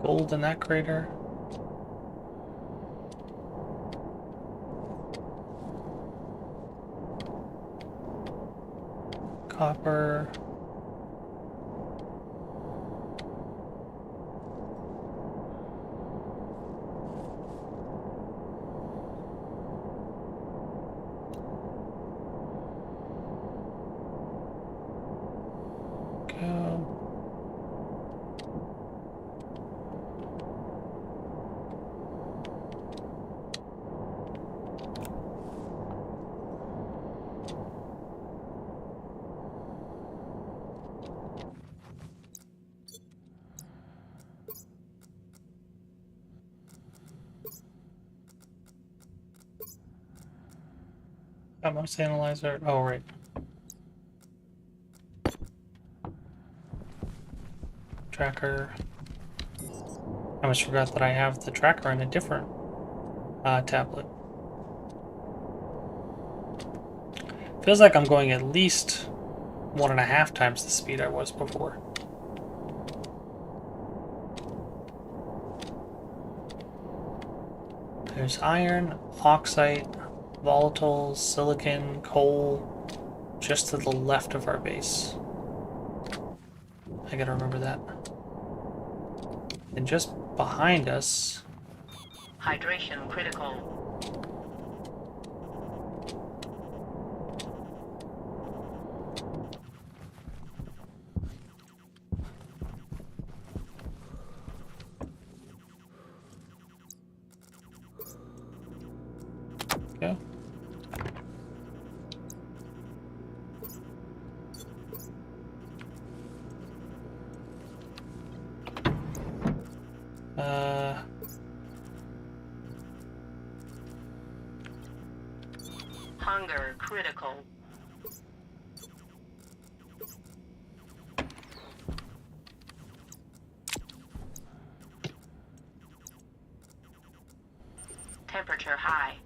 S1: Gold in that crater. Copper. Go. Got most analyzer. Oh, right. Tracker. I almost forgot that I have the tracker in a different tablet. Feels like I'm going at least 1.5 times the speed I was before. There's iron, oxide, Volatiles, silicon, coal, just to the left of our base. I gotta remember that. And just behind us...
S2: Hydration critical.
S1: Yeah.
S2: Hunger critical. Temperature high.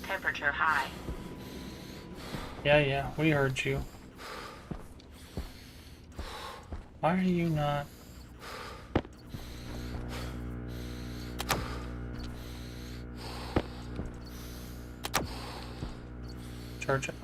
S2: Temperature high.
S1: Yeah, we heard you. Why are you not... Charge it.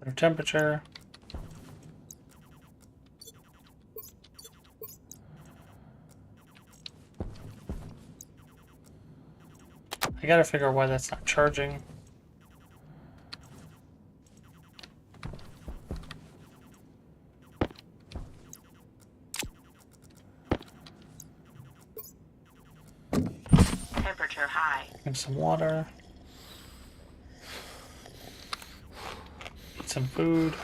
S1: Better temperature. I gotta figure out why that's not charging.
S2: Temperature high.
S1: And some water. Eat some food.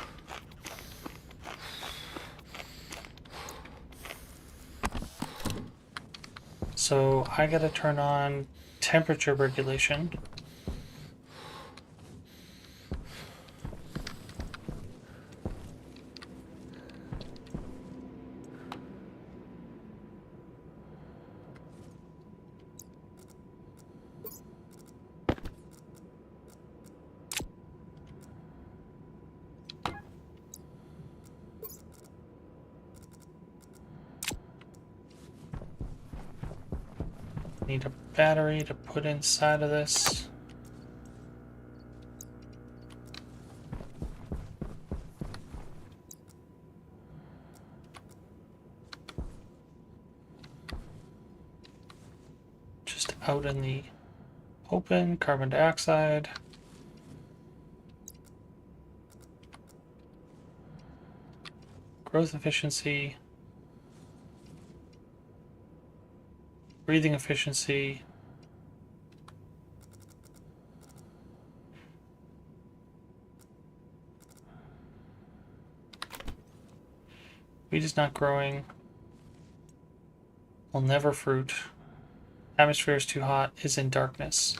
S1: So I gotta turn on temperature regulation. Need a battery to put inside of this. Just out in the open, carbon dioxide. Growth efficiency. Breathing efficiency. Wheat is not growing. Will never fruit. Atmosphere is too hot. Is in darkness.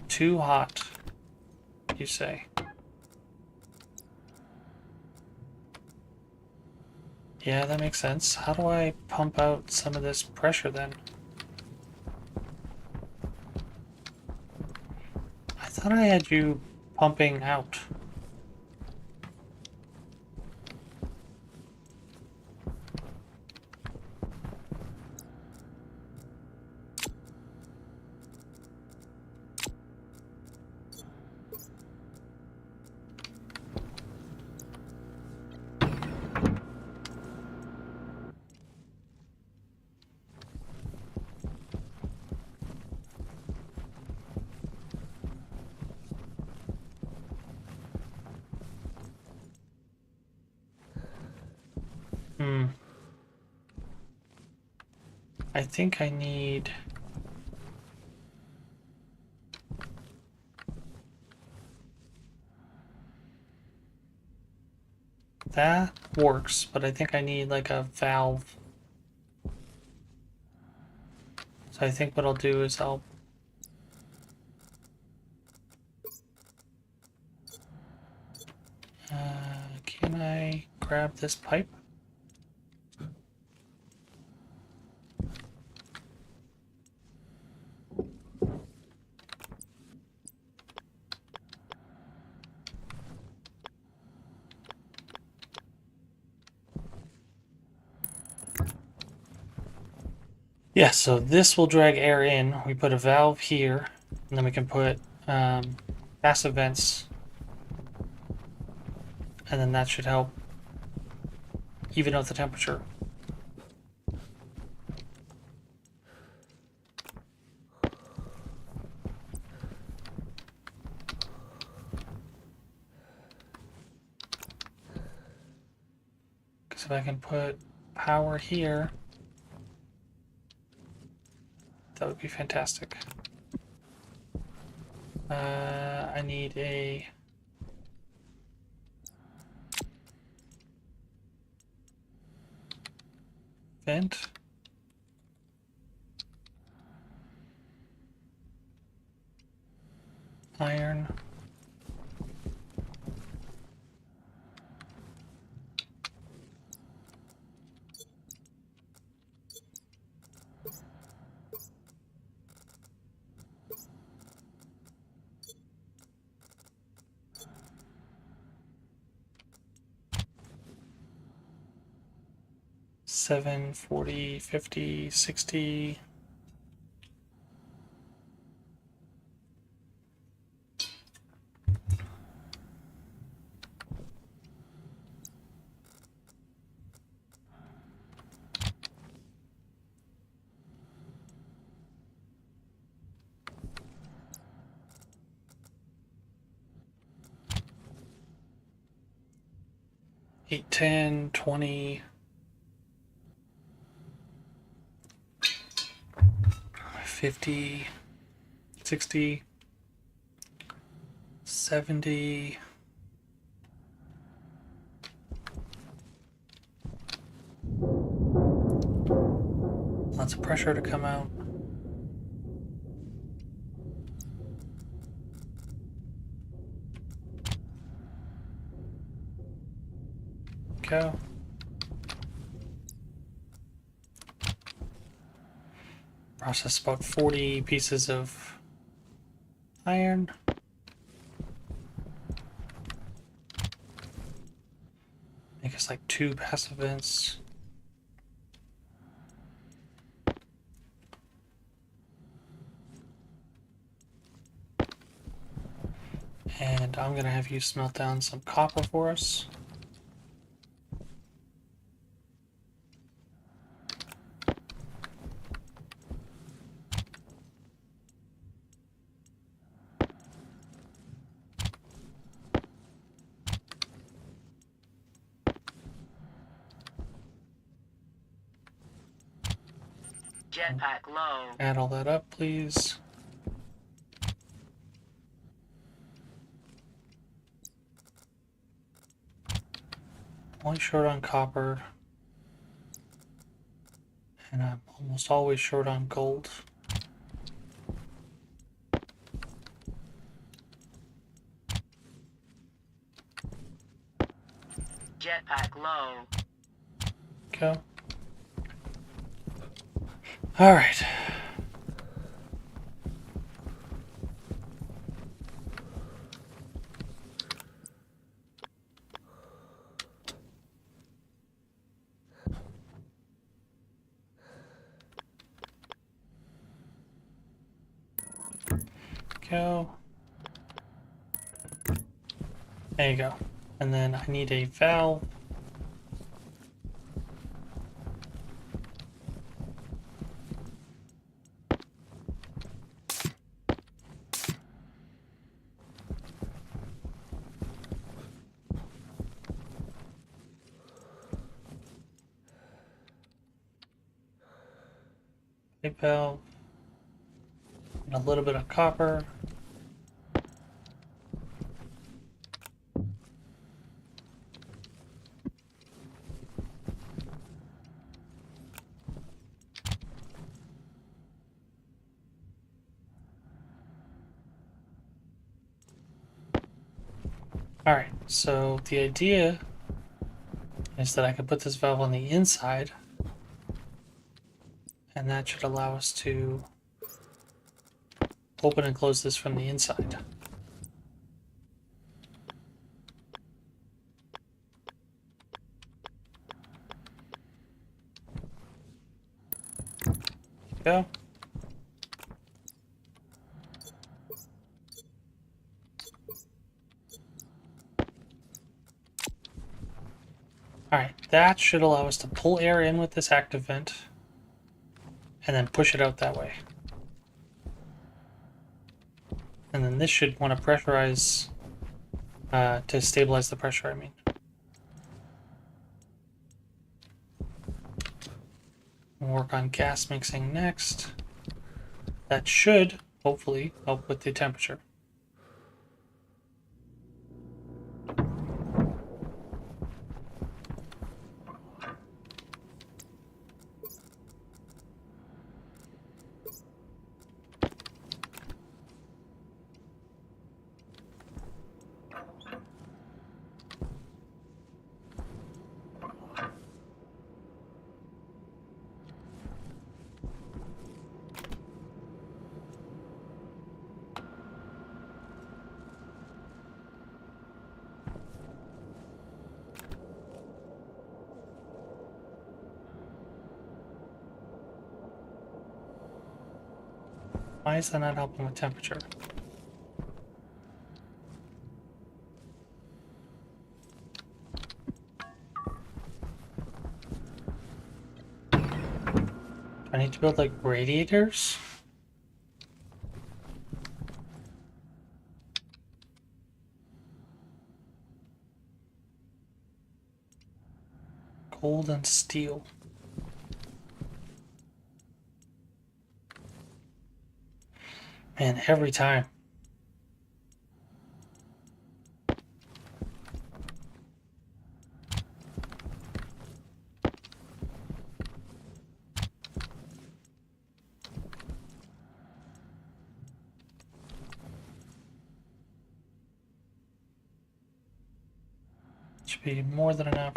S1: Too hot, you say. Yeah, that makes sense. How do I pump out some of this pressure then? I thought I had you pumping out. I think I need... That works, but I think I need like a valve. So I think what I'll do is can I grab this pipe? Yeah, so this will drag air in. We put a valve here, and then we can put passive vents, and then that should help even out the temperature. Because if I can put power here, that would be fantastic. I need a vent. Iron. Seven, 40, 50, 60. Eight, 10, 20. 50, 60, 70. Lots of pressure to come out. Go. Process about 40 pieces of iron. Make us like 2 passive vents. And I'm gonna have you smelt down some copper for us.
S2: Jetpack low.
S1: Add all that up, please. Only short on copper. And I'm almost always short on gold.
S2: Jetpack low.
S1: Go. All right. Go. There you go. And then I need a valve. Pipe valve. And a little bit of copper. Alright, so the idea is that I can put this valve on the inside, and that should allow us to open and close this from the inside. Go. Alright, that should allow us to pull air in with this active vent and then push it out that way. And then this should want to pressurize, to stabilize the pressure, I mean. We'll work on gas mixing next. That should, hopefully, help with the temperature. Why is that not helping with temperature? Do I need to build like radiators? Gold and steel. Man, every time. Should be more than enough.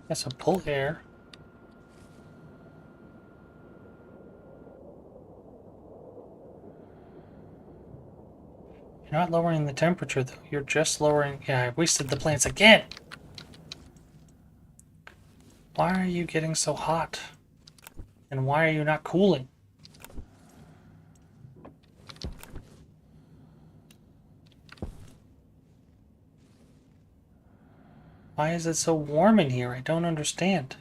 S1: Yeah, so pull air. You're not lowering the temperature though, you're just lowering... Yeah, I wasted the plants again! Why are you getting so hot? And why are you not cooling? Why is it so warm in here? I don't understand.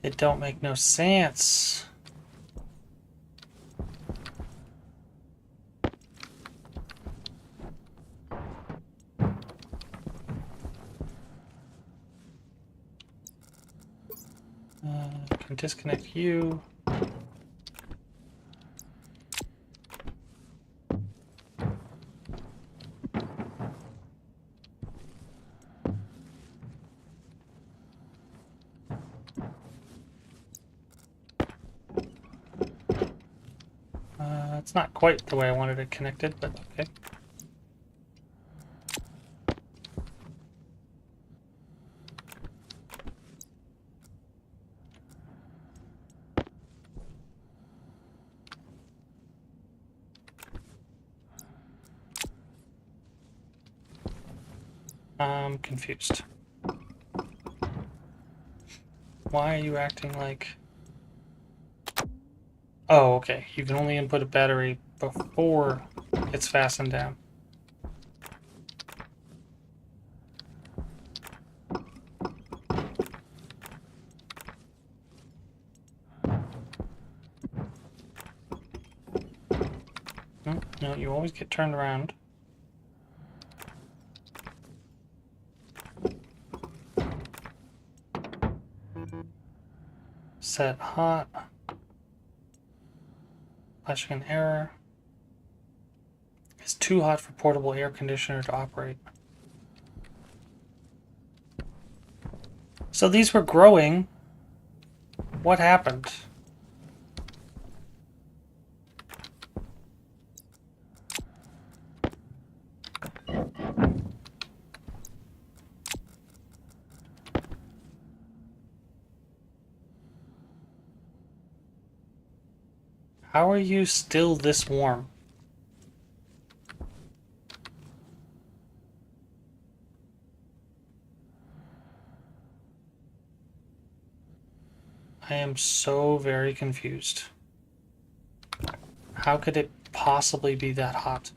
S1: It don't make no sense. Can disconnect you. It's not quite the way I wanted it connected, but okay. I'm confused. Why are you acting like... Oh, okay. You can only input a battery before it's fastened down. No, you always get turned around. Set hot. Flashing an error. It's too hot for portable air conditioner to operate. So these were growing. What happened? How are you still this warm? I am so very confused. How could it possibly be that hot?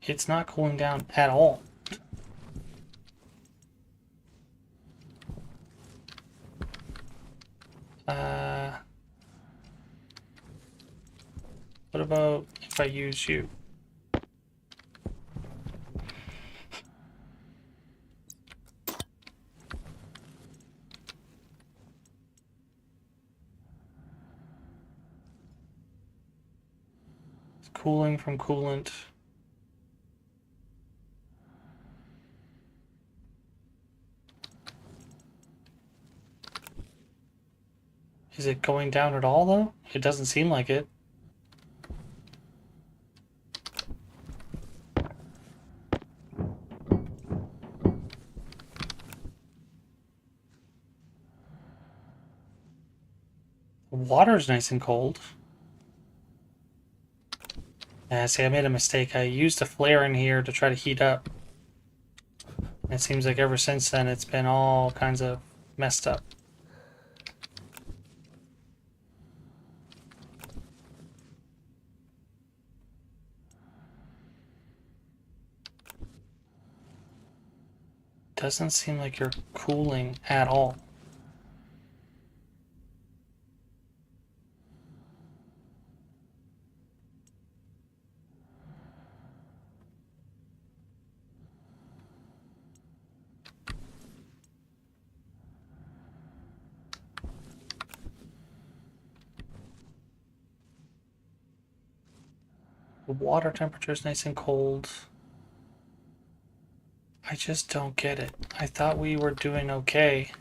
S1: It's not cooling down at all. What about if I use you? It's cooling from coolant. Is it going down at all, though? It doesn't seem like it. The water's nice and cold. See, I made a mistake. I used a flare in here to try to heat up. And it seems like ever since then it's been all kinds of messed up. Doesn't seem like you're cooling at all. The water temperature is nice and cold. I just don't get it. I thought we were doing okay.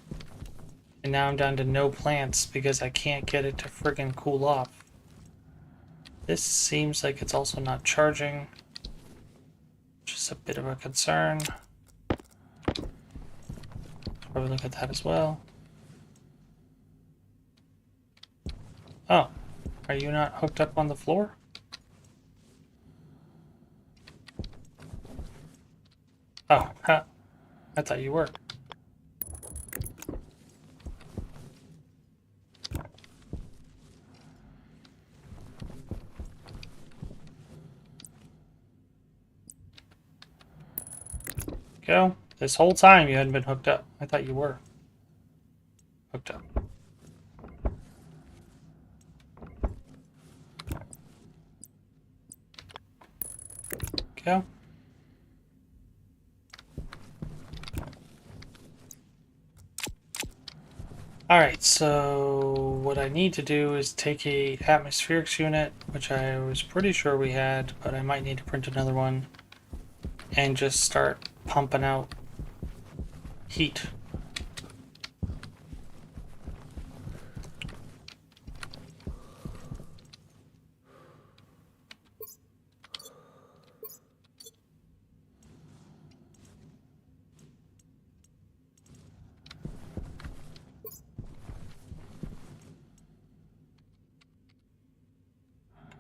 S1: And now I'm down to no plants because I can't get it to friggin' cool off. This seems like it's also not charging. Which is a bit of a concern. Probably look at that as well. Oh, are you not hooked up on the floor? Oh, huh. I thought you were. Go. This whole time you hadn't been hooked up. I thought you were hooked up. Go. Alright, so what I need to do is take a atmospherics unit, which I was pretty sure we had, but I might need to print another one, and just start pumping out heat.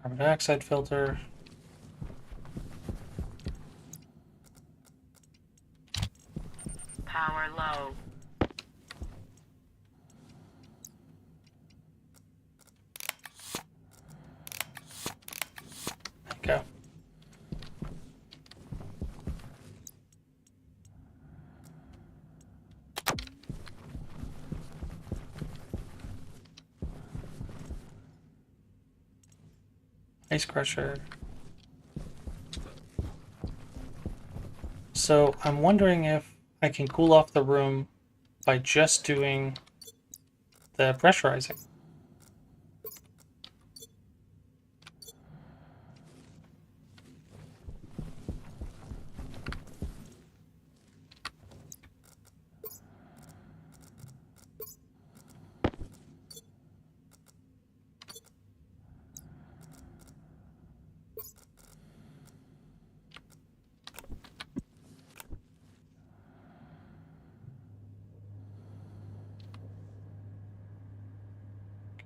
S1: Carbon dioxide filter.
S2: Power low.
S1: There you go. Ice crusher. So I'm wondering if I can cool off the room by just doing the pressurizing.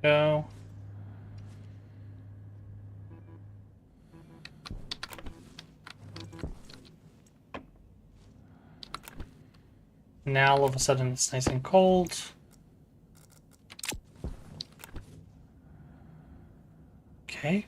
S1: Go. Now all of a sudden it's nice and cold. Okay.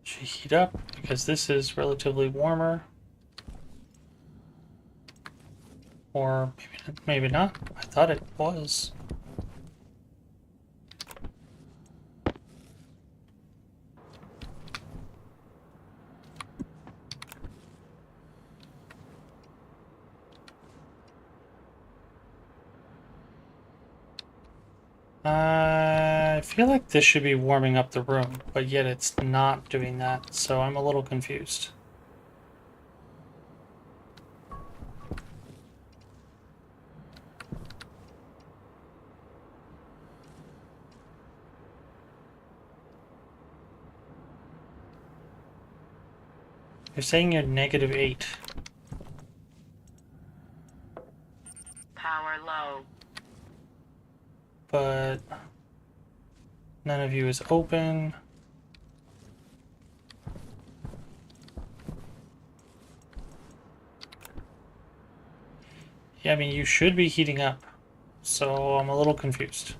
S1: Should heat up because this is relatively warmer. Or maybe not. I thought it was. I feel like this should be warming up the room, but yet it's not doing that, so I'm a little confused. You're saying you're -8.
S2: Power low.
S1: But none of you is open. Yeah, I mean, you should be heating up, so I'm a little confused.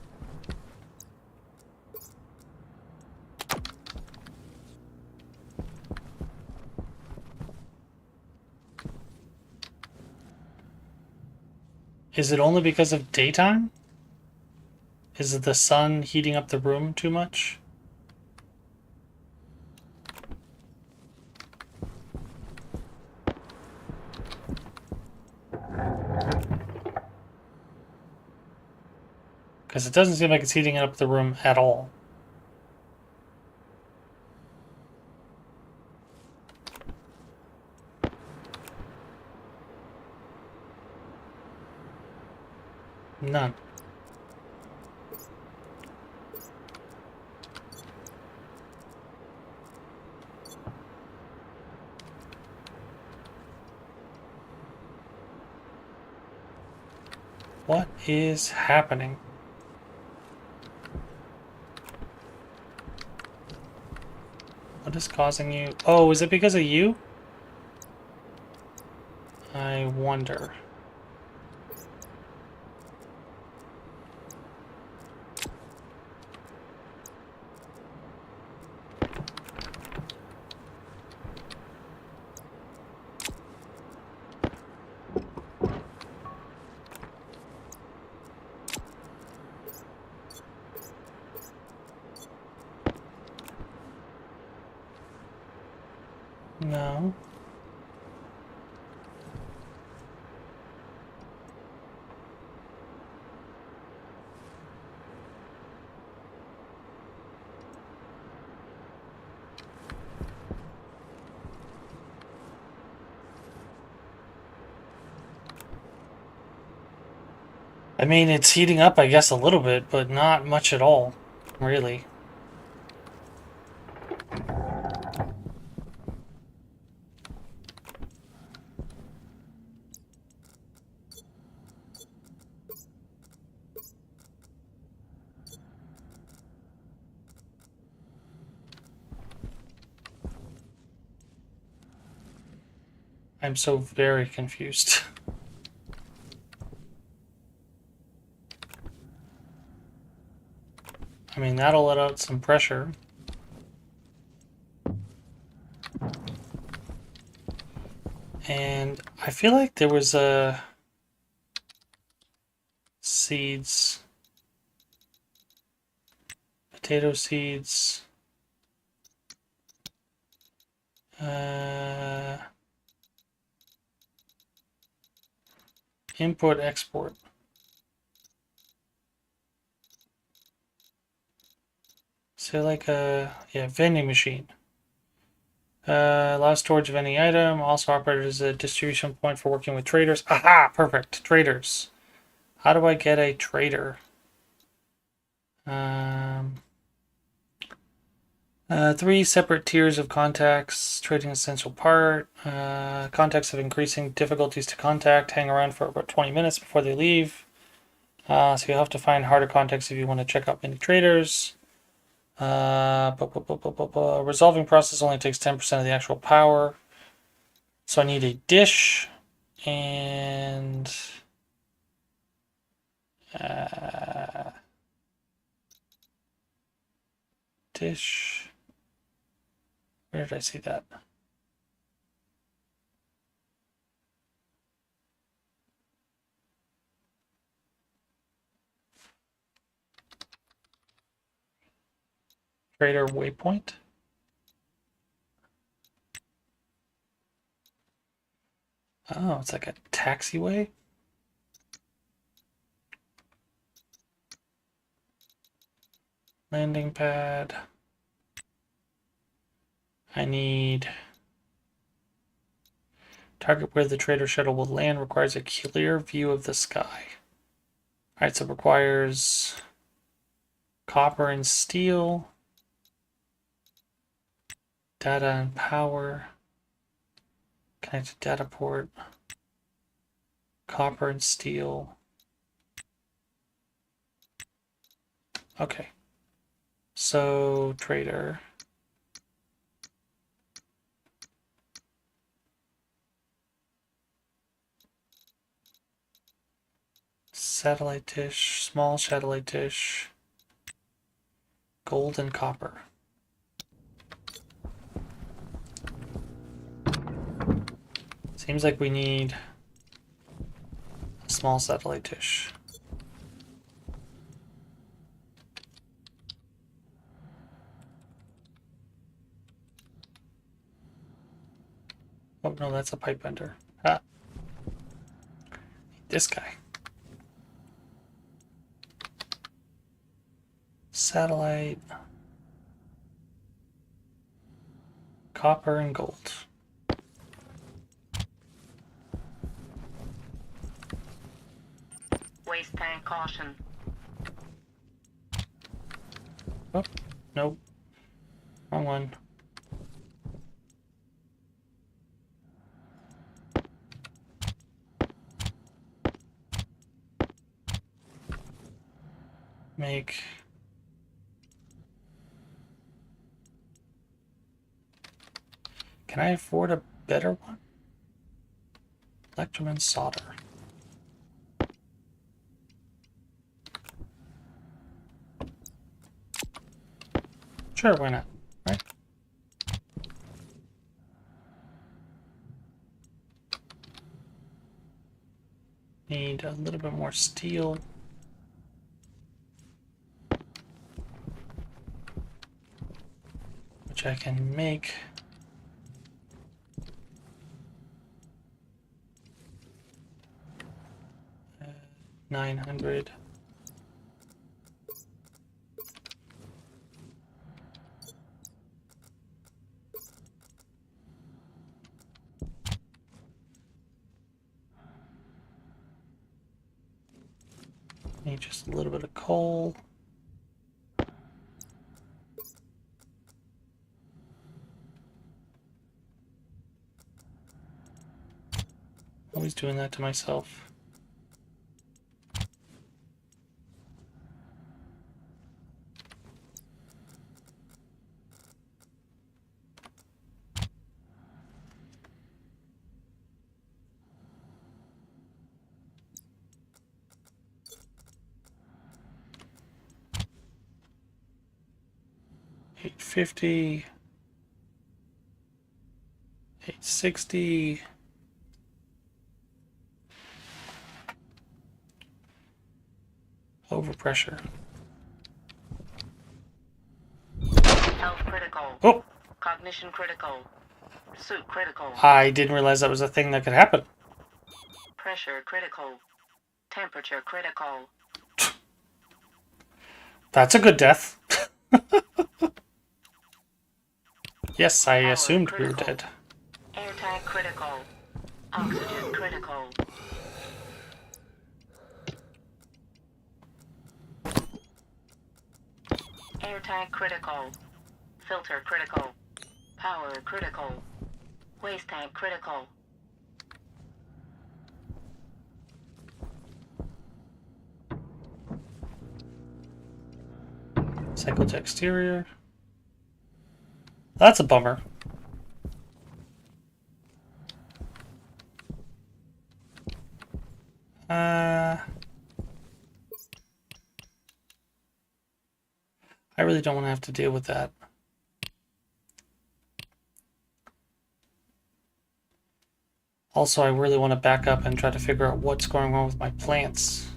S1: Is it only because of daytime? Is it the sun heating up the room too much? Because it doesn't seem like it's heating up the room at all. None. What is happening? What is causing you? Oh, is it because of you? I wonder. No. I mean, it's heating up, I guess, a little bit, but not much at all, really. I'm so very confused. I mean, that'll let out some pressure. And I feel like there was a seeds, potato seeds, import export. So like a vending machine. Allows storage of any item. Also operated as a distribution point for working with traders. Aha! Perfect. Traders. How do I get a trader? Three separate tiers of contacts. Trading essential part. Contacts have increasing difficulties to contact. Hang around for about 20 minutes before they leave. So you'll have to find harder contacts if you want to check out many traders. Resolving process only takes 10% of the actual power. So I need a dish and dish. Where did I see that? Trader waypoint. Oh, it's like a taxiway. Landing pad. I need target where the trader shuttle will land requires a clear view of the sky. Alright, so it requires copper and steel, data and power, connected data port, copper and steel. Okay. So, trader. Satellite dish, small satellite dish, gold and copper. Seems like we need a small satellite dish. Oh no, that's a pipe bender. Ah. This guy. Satellite. Copper and gold.
S2: Waste tank caution.
S1: Oh, nope. Wrong one. Make. Can I afford a better one? Electrum and solder. Sure, why not? Right? Need a little bit more steel. Which I can make. 900. Need just a little bit of coal. Always doing that to myself. $850, $860. Overpressure.
S2: Health critical.
S1: Oh!
S2: Cognition critical. Suit critical.
S1: I didn't realize that was a thing that could happen.
S2: Pressure critical. Temperature critical.
S1: That's a good death. Yes, I
S2: Power
S1: assumed we were
S2: critical.
S1: dead.
S2: Air tank critical. Oxygen critical. Air tank critical. Filter critical. Power critical. Waste tank critical.
S1: Cycle to exterior. That's a bummer. I really don't want to have to deal with that. Also, I really want to back up and try to figure out what's going on with my plants.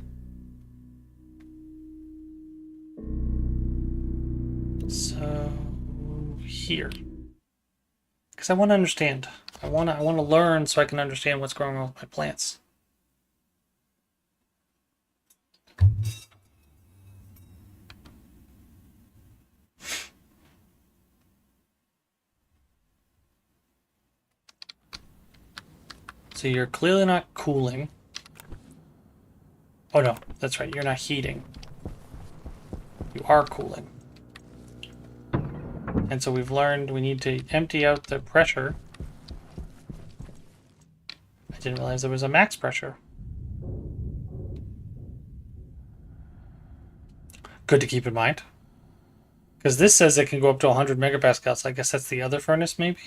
S1: So here, because I want to understand. I want to learn so I can understand what's going on with my plants. So you're clearly not cooling. Oh no, that's right, you're not heating. You are cooling. And so we've learned we need to empty out the pressure. I didn't realize there was a max pressure. Good to keep in mind. Because this says it can go up to 100 megapascals. I guess that's the other furnace, maybe?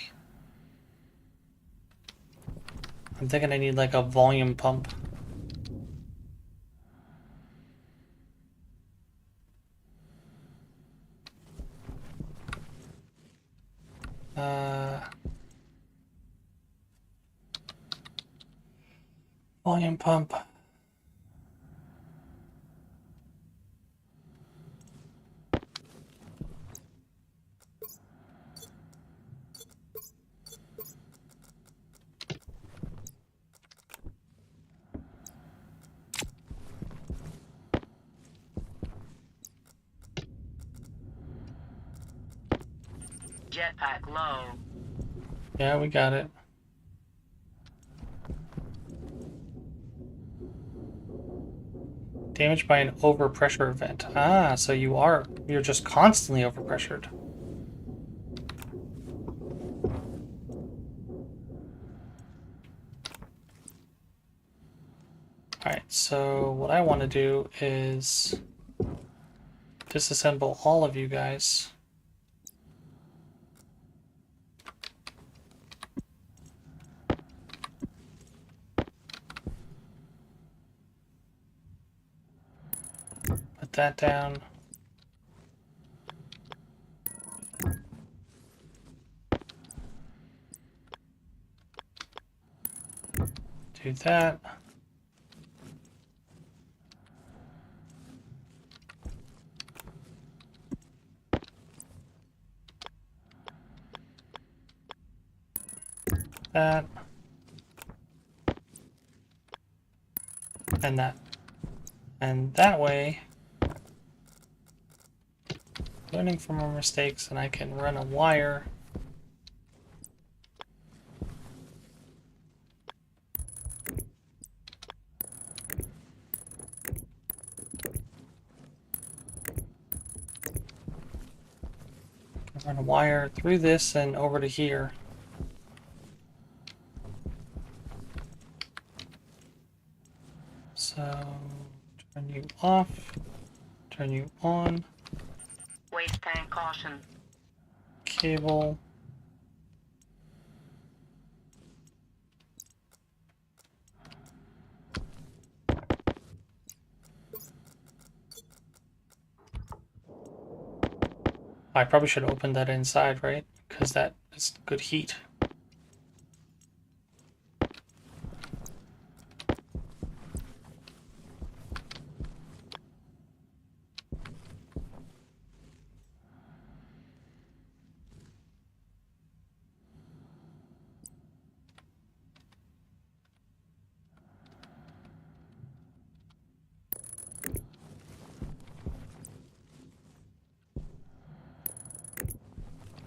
S1: I'm thinking I need like a volume pump. Volume pump.
S2: Jetpack low.
S1: Yeah, we got it. Damaged by an overpressure event. Ah, so you're just constantly overpressured. Alright, so what I want to do is disassemble all of you guys. Put that down. Do that. That. And that. And that way, learning from our mistakes, and I can run a wire. Run a wire through this and over to here. So turn you off, turn you on.
S2: Waste tank caution.
S1: Cable. I probably should open that inside, right? Because that is good heat.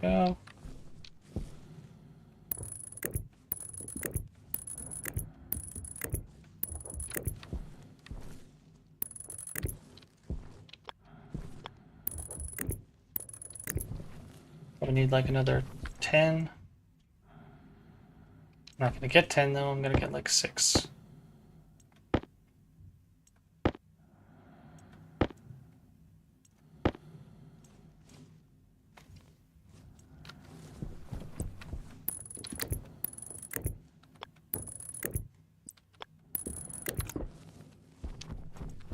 S1: Go. We need like another 10. I'm not gonna get 10 though, I'm gonna get like 6.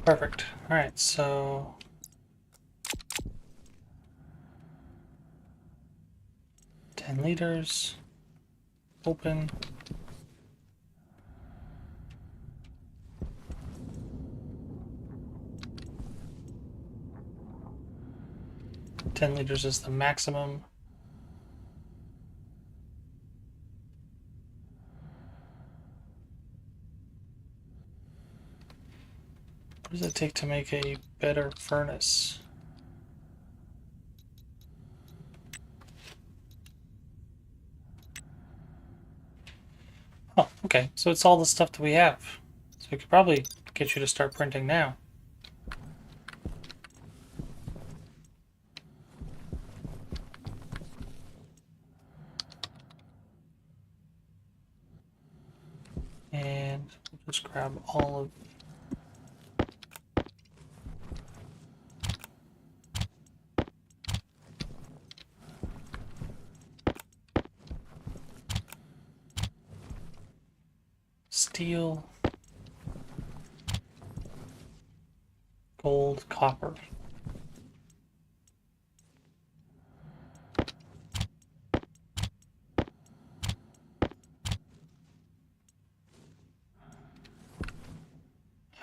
S1: Perfect. Alright, so 10 liters. Open. Ten liters is the maximum. What does it take to make a better furnace? Oh, okay. So it's all the stuff that we have. So we could probably get you to start printing now. And we'll just grab all of steel, gold, copper.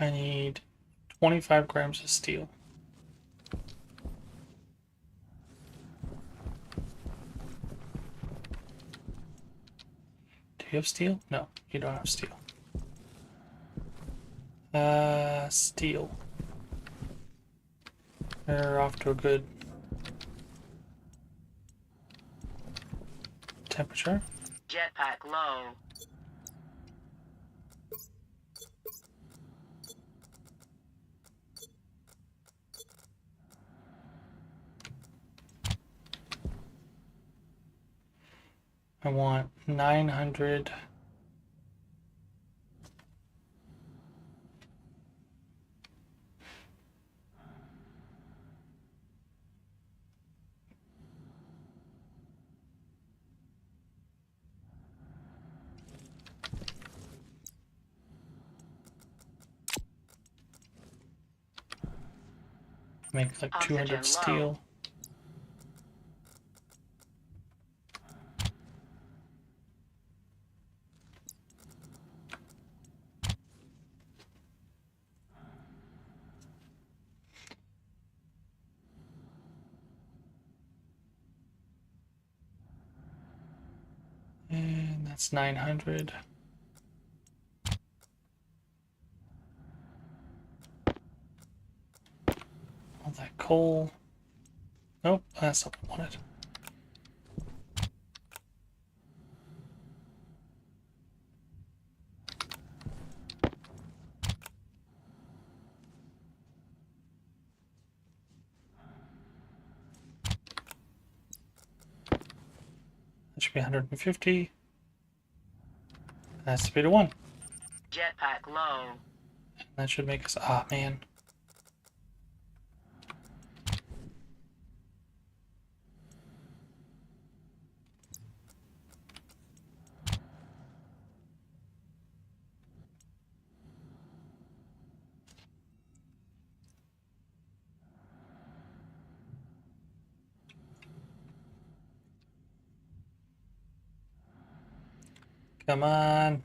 S1: I need 25 grams of steel. Do you have steel? No, you don't have steel. Steel. We're off to a good temperature.
S2: Jetpack low.
S1: I want 900. Make like 200
S2: Oxygen low.
S1: steel. And that's 900. All that coal. Nope, that's not what I wanted. should be 150. That's speed of 1.
S2: Jetpack low.
S1: That should make us... Ah, man. Come on.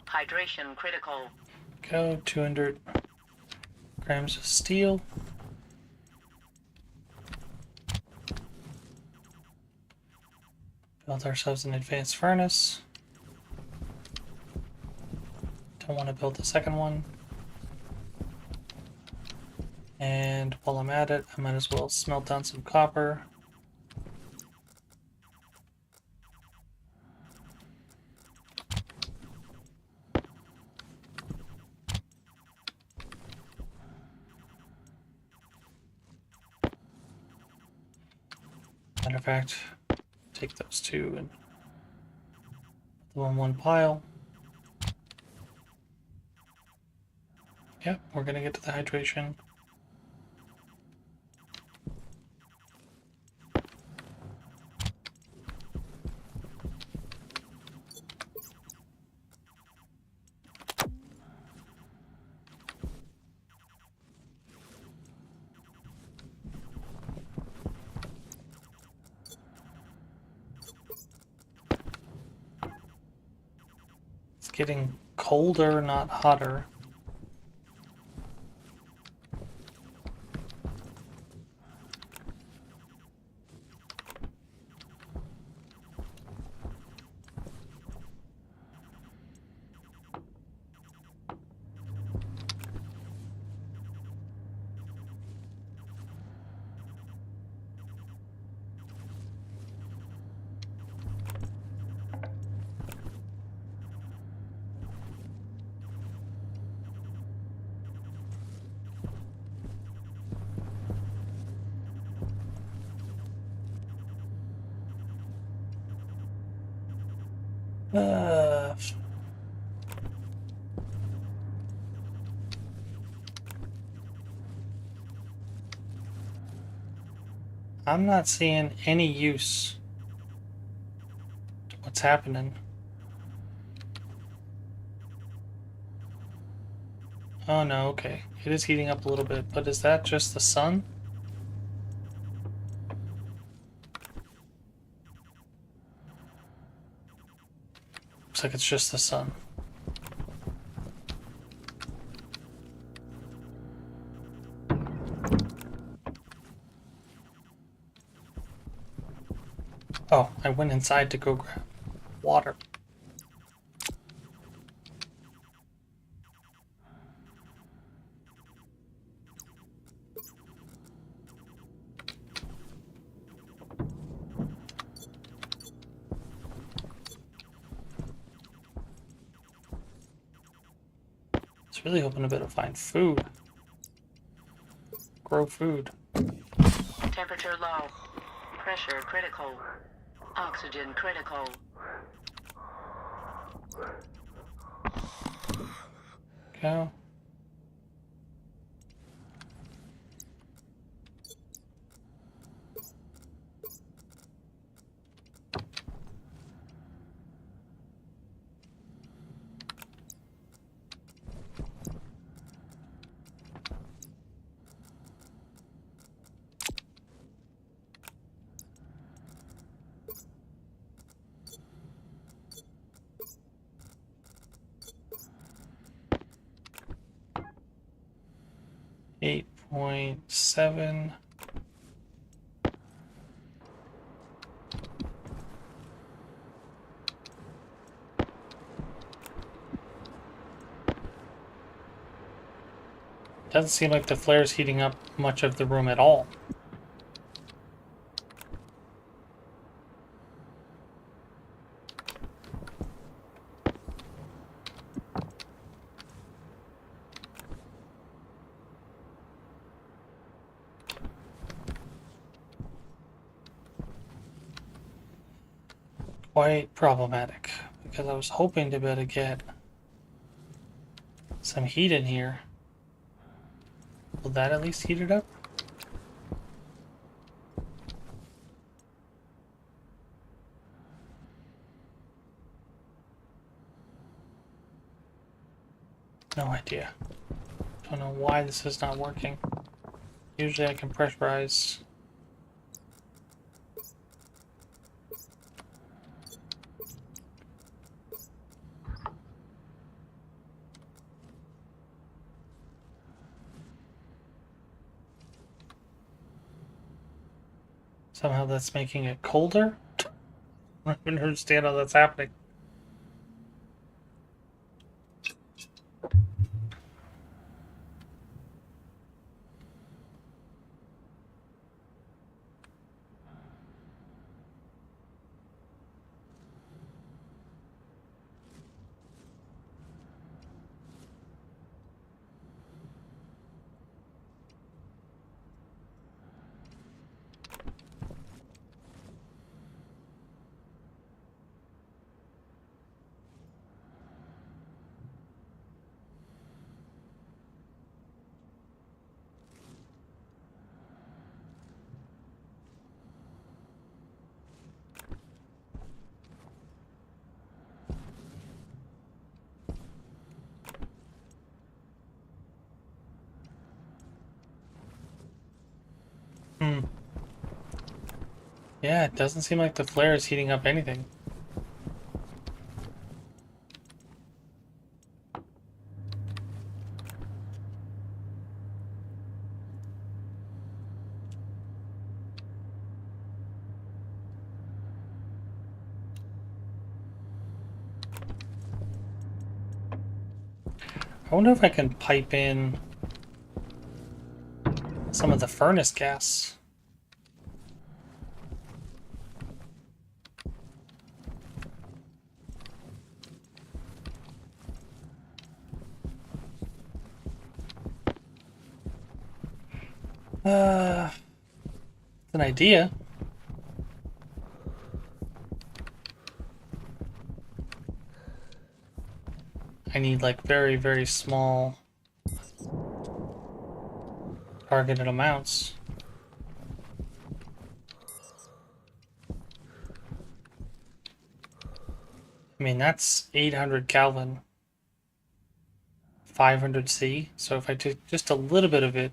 S2: Hydration critical.
S1: Go. 200 grams of steel. Build ourselves an advanced furnace. Don't want to build the second one. And while I'm at it, I might as well smelt down some copper. Matter of fact, take those two and put them on one pile. Yep, we're gonna get to the hydration. It's getting colder, not hotter. Uh, I'm not seeing any use to what's happening. Oh no, okay. It is heating up a little bit, but is that just the sun? Looks like it's just the sun. Oh, I went inside to go grab water. Really hoping to be able to find food. Grow food.
S2: Temperature low. Pressure critical. Oxygen critical.
S1: Go. .7. Doesn't seem like the flare's heating up much of the room at all. quite problematic because I was hoping to be able to get some heat in here. Will that at least heat it up? No idea. Don't know why this is not working. Usually I can pressurize. Somehow that's making it colder? I don't even understand how that's happening. Yeah, it doesn't seem like the flare is heating up anything. I wonder if I can pipe in some of the furnace gas. It's an idea. I need like very, very small targeted amounts. I mean, that's 800 Kelvin, 500 C. So if I took just a little bit of it,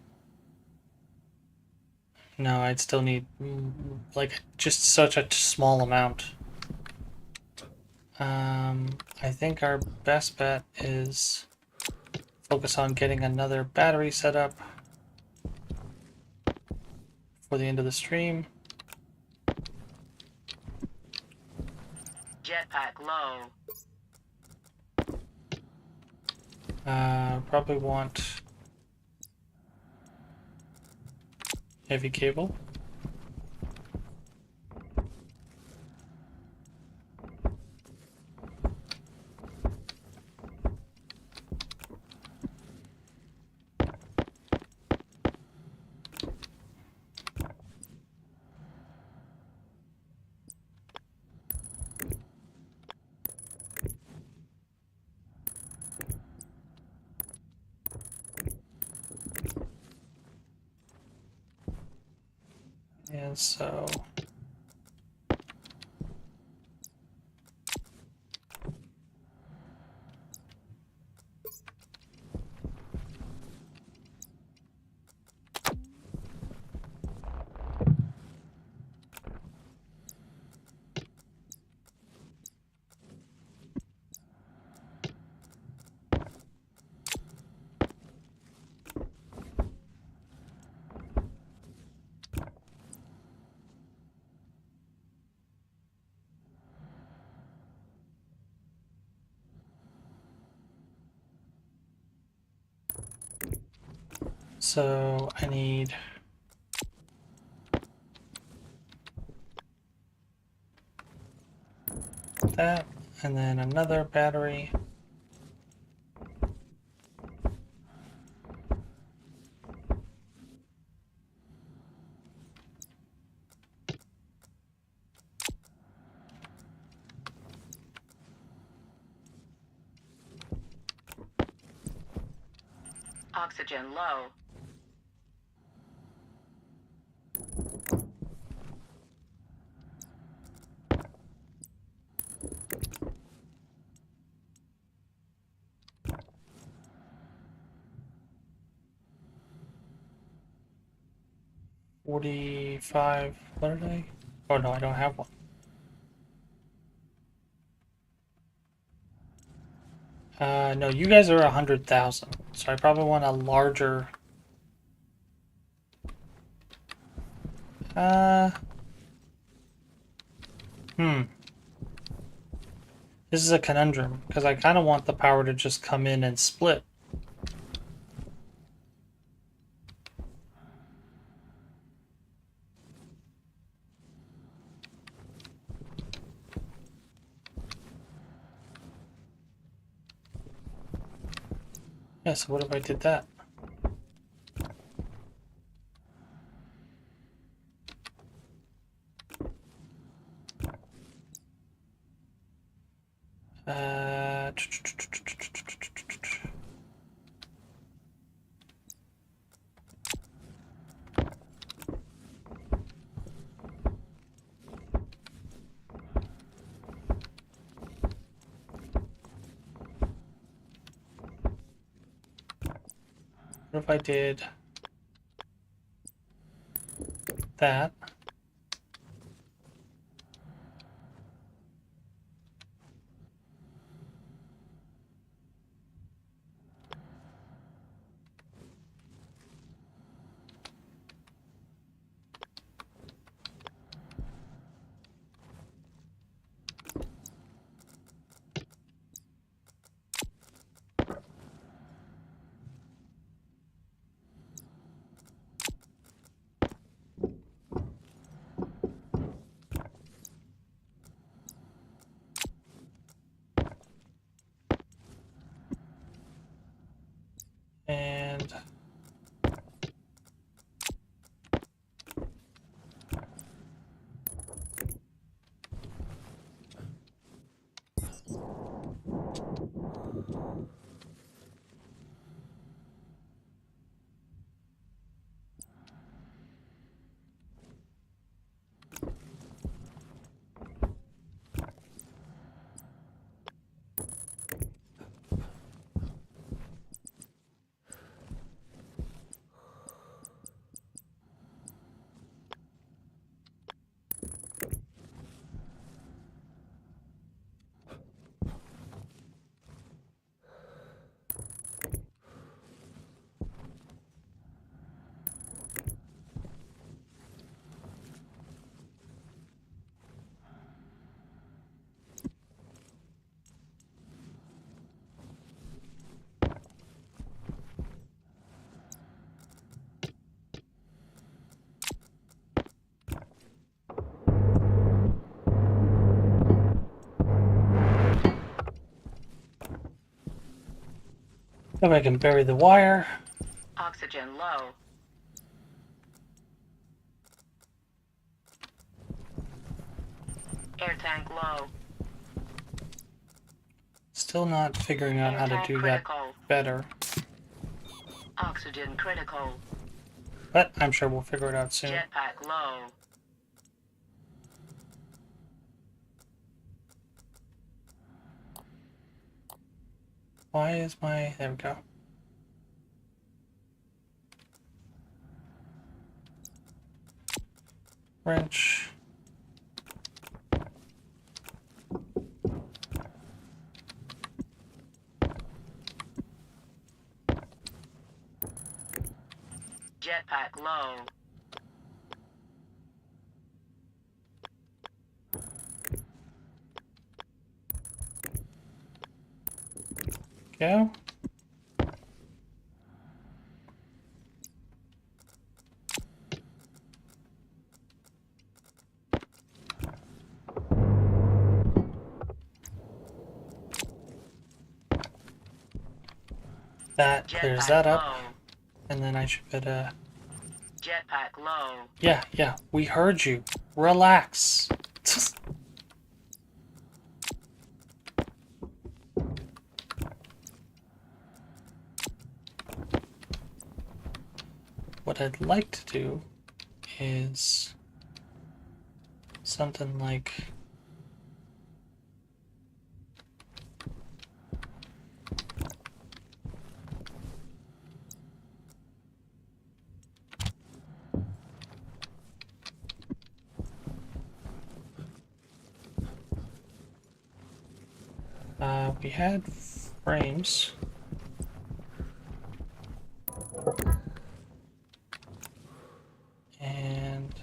S1: no, I'd still need like just such a small amount. I think our best bet is focus on getting another battery set up for the end of the stream.
S2: Jetpack low.
S1: Probably want heavy cable. And so I need that, and then another battery.
S2: Oxygen low.
S1: $45. What did I? Oh no, I don't have one. No, you guys are 100,000, so I probably want a larger. Hmm. This is a conundrum because I kind of want the power to just come in and split. Yeah, so what if I did that? What if I did that? And if I can bury the wire.
S2: Oxygen low. Air tank low.
S1: Still not figuring out how to do that better,
S2: Oxygen critical.
S1: but I'm sure we'll figure it out soon.
S2: Jetpack low.
S1: Why is my... There we go. Wrench.
S2: Jetpack low.
S1: Go. That clears that up, and then I should put a...
S2: Jetpack low.
S1: Yeah, we heard you. Relax. what I'd like to do is something like we had frames. And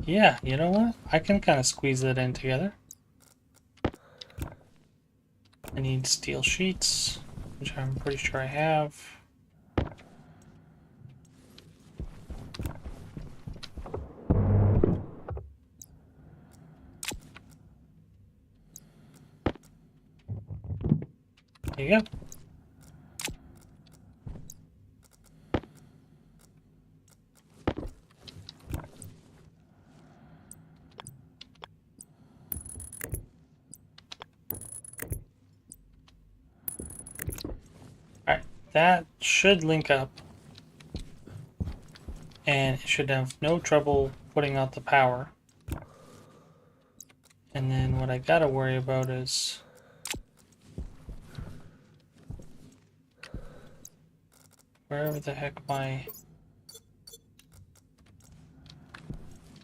S1: yeah, you know what? I can kind of squeeze that in together. I need steel sheets, which I'm pretty sure I have. There you go. Alright, that should link up. And it should have no trouble putting out the power. And then what I gotta worry about is wherever the heck my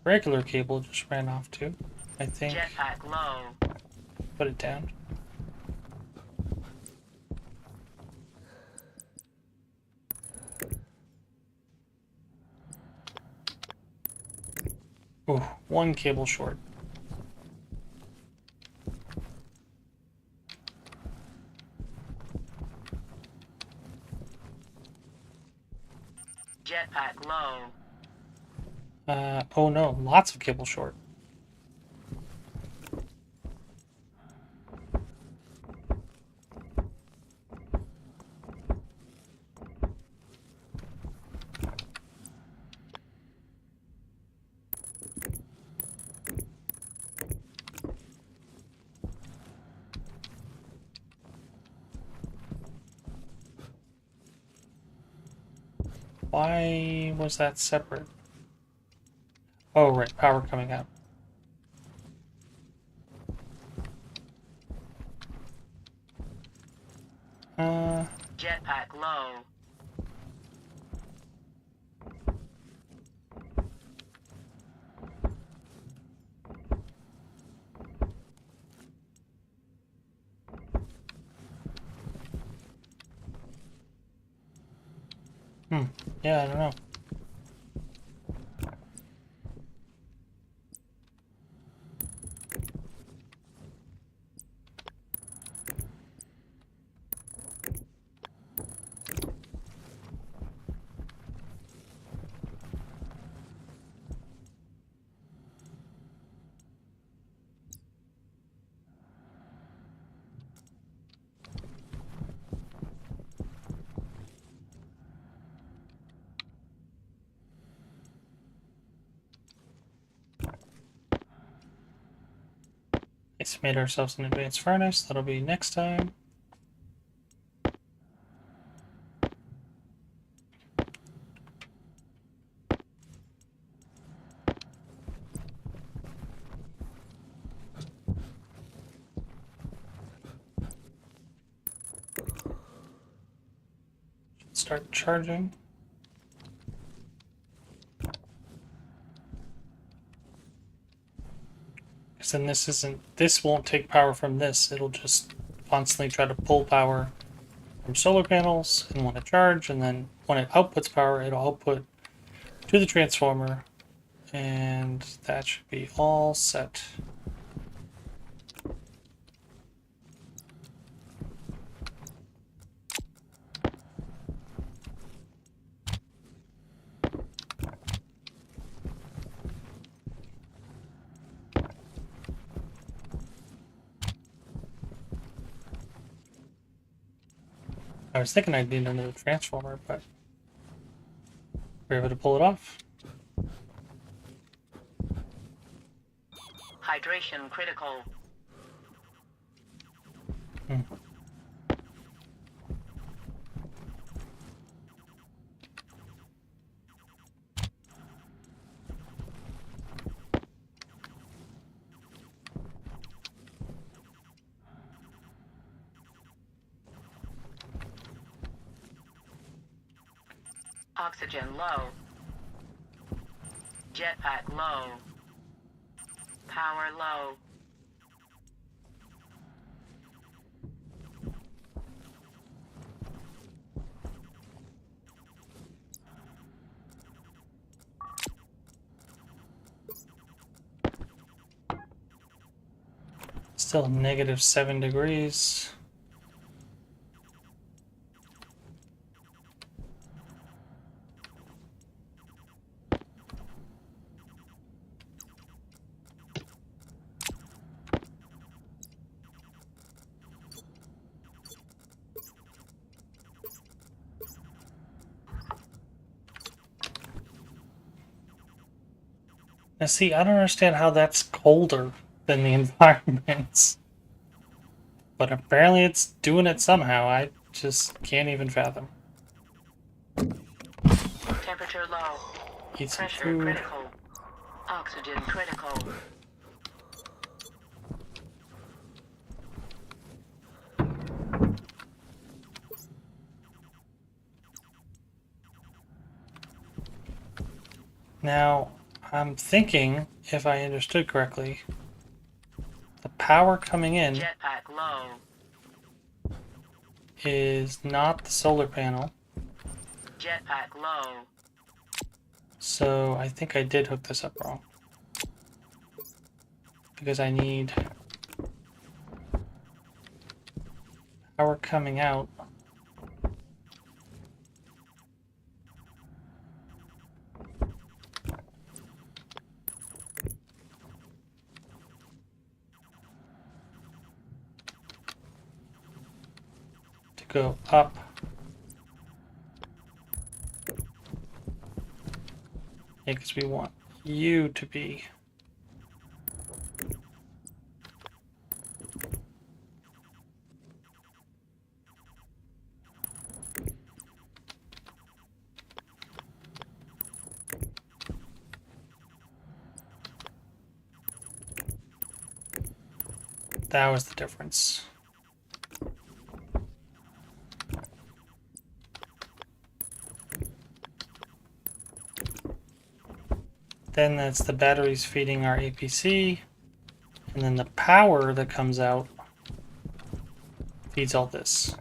S1: regular cable just ran off to, I think.
S2: Jetpack low.
S1: Put it down. Ooh, one cable short.
S2: Jetpack low.
S1: Oh no, lots of cable short. Why was that separate? Oh, right, power coming out.
S2: Jetpack low.
S1: Yeah, I don't know. It's made ourselves an advanced furnace. That'll be next time. Start charging. Because then this won't take power from this. It'll just constantly try to pull power from solar panels and want to charge, and then when it outputs power, it'll output to the transformer, and that should be all set. I was thinking I'd need another transformer, but we're able to pull it off.
S2: Hydration critical. Oxygen low. Jetpack low. Power low.
S1: Still -7 degrees. Now see, I don't understand how that's colder than the environment. But apparently it's doing it somehow. I just can't even fathom.
S2: Temperature low.
S1: Eat some
S2: Pressure
S1: food.
S2: critical. Oxygen critical.
S1: Now, I'm thinking, if I understood correctly, the power coming in
S2: Jetpack low.
S1: is not the solar panel.
S2: Jetpack low.
S1: So I think I did hook this up wrong. Because I need power coming out. To go up. Because we want you to be. That was the difference. Then that's the batteries feeding our APC, and then the power that comes out feeds all this.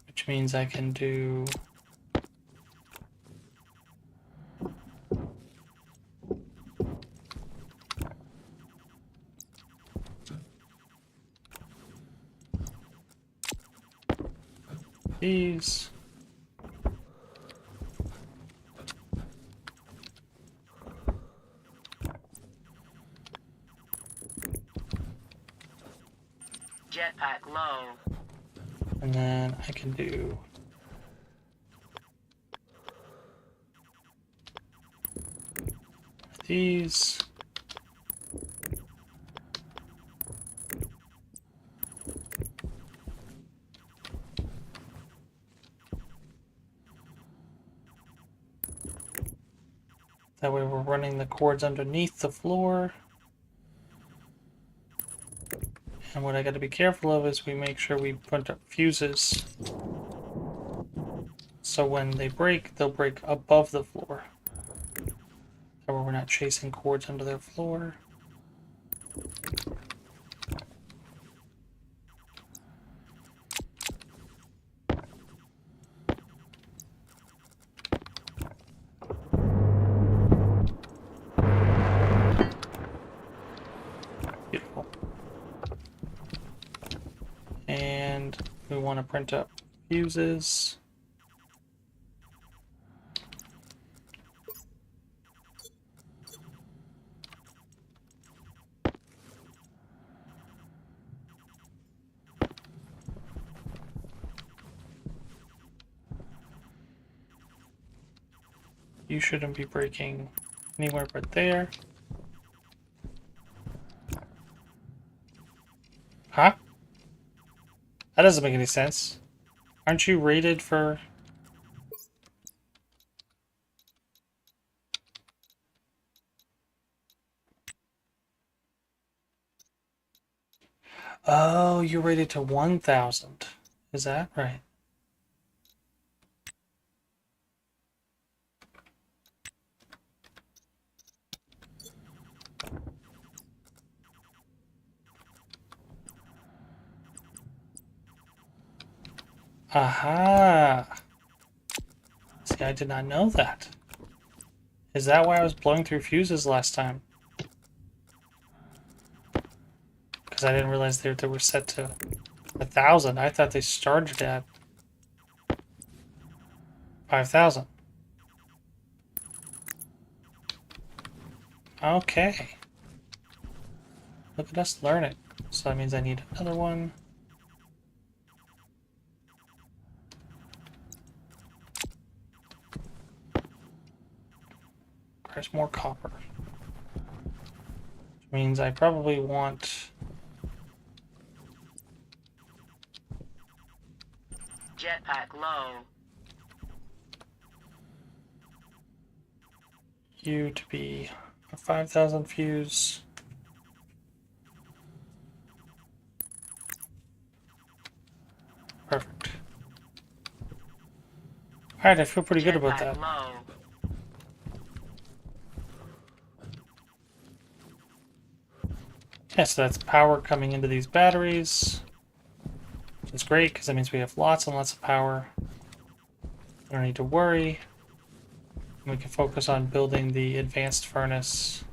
S1: Which means I can do these.
S2: Jetpack low.
S1: And then I can do these. That way we're running the cords underneath the floor. And what I got to be careful of is we make sure we put up fuses. So when they break, they'll break above the floor. That way we're not chasing cords under their floor. Beautiful. And we want to print up fuses. You shouldn't be breaking anywhere but there. Huh? That doesn't make any sense. Aren't you rated for... Oh, you're rated to 1,000. Is that right? Aha! See, I did not know that. Is that why I was blowing through fuses last time? Because I didn't realize they were set to 1,000. I thought they started at 5,000. Okay. Look at us learn it. So that means I need another one. Requires more copper. Which means I probably want...
S2: Jetpack low.
S1: you to be a 5,000 fuse. Perfect. Alright, I feel pretty good about that.
S2: Low.
S1: Yeah, so that's power coming into these batteries. Which is great, because that means we have lots and lots of power. I don't need to worry. We can focus on building the advanced furnace.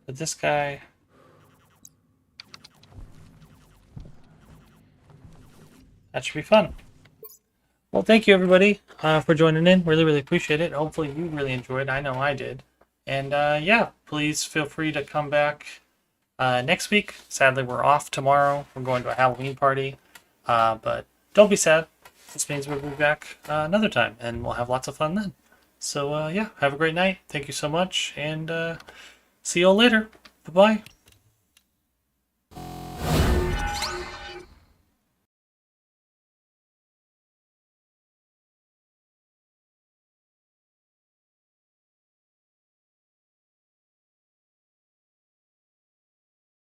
S1: But this guy... that should be fun. Well, thank you everybody for joining in. Really appreciate it. Hopefully you really enjoyed. I know I did. And yeah, please feel free to come back next week. Sadly, we're off tomorrow. We're going to a Halloween party. But don't be sad. This means we'll be back another time, and we'll have lots of fun then. So yeah, have a great night. Thank you so much, and see you all later. Bye-bye.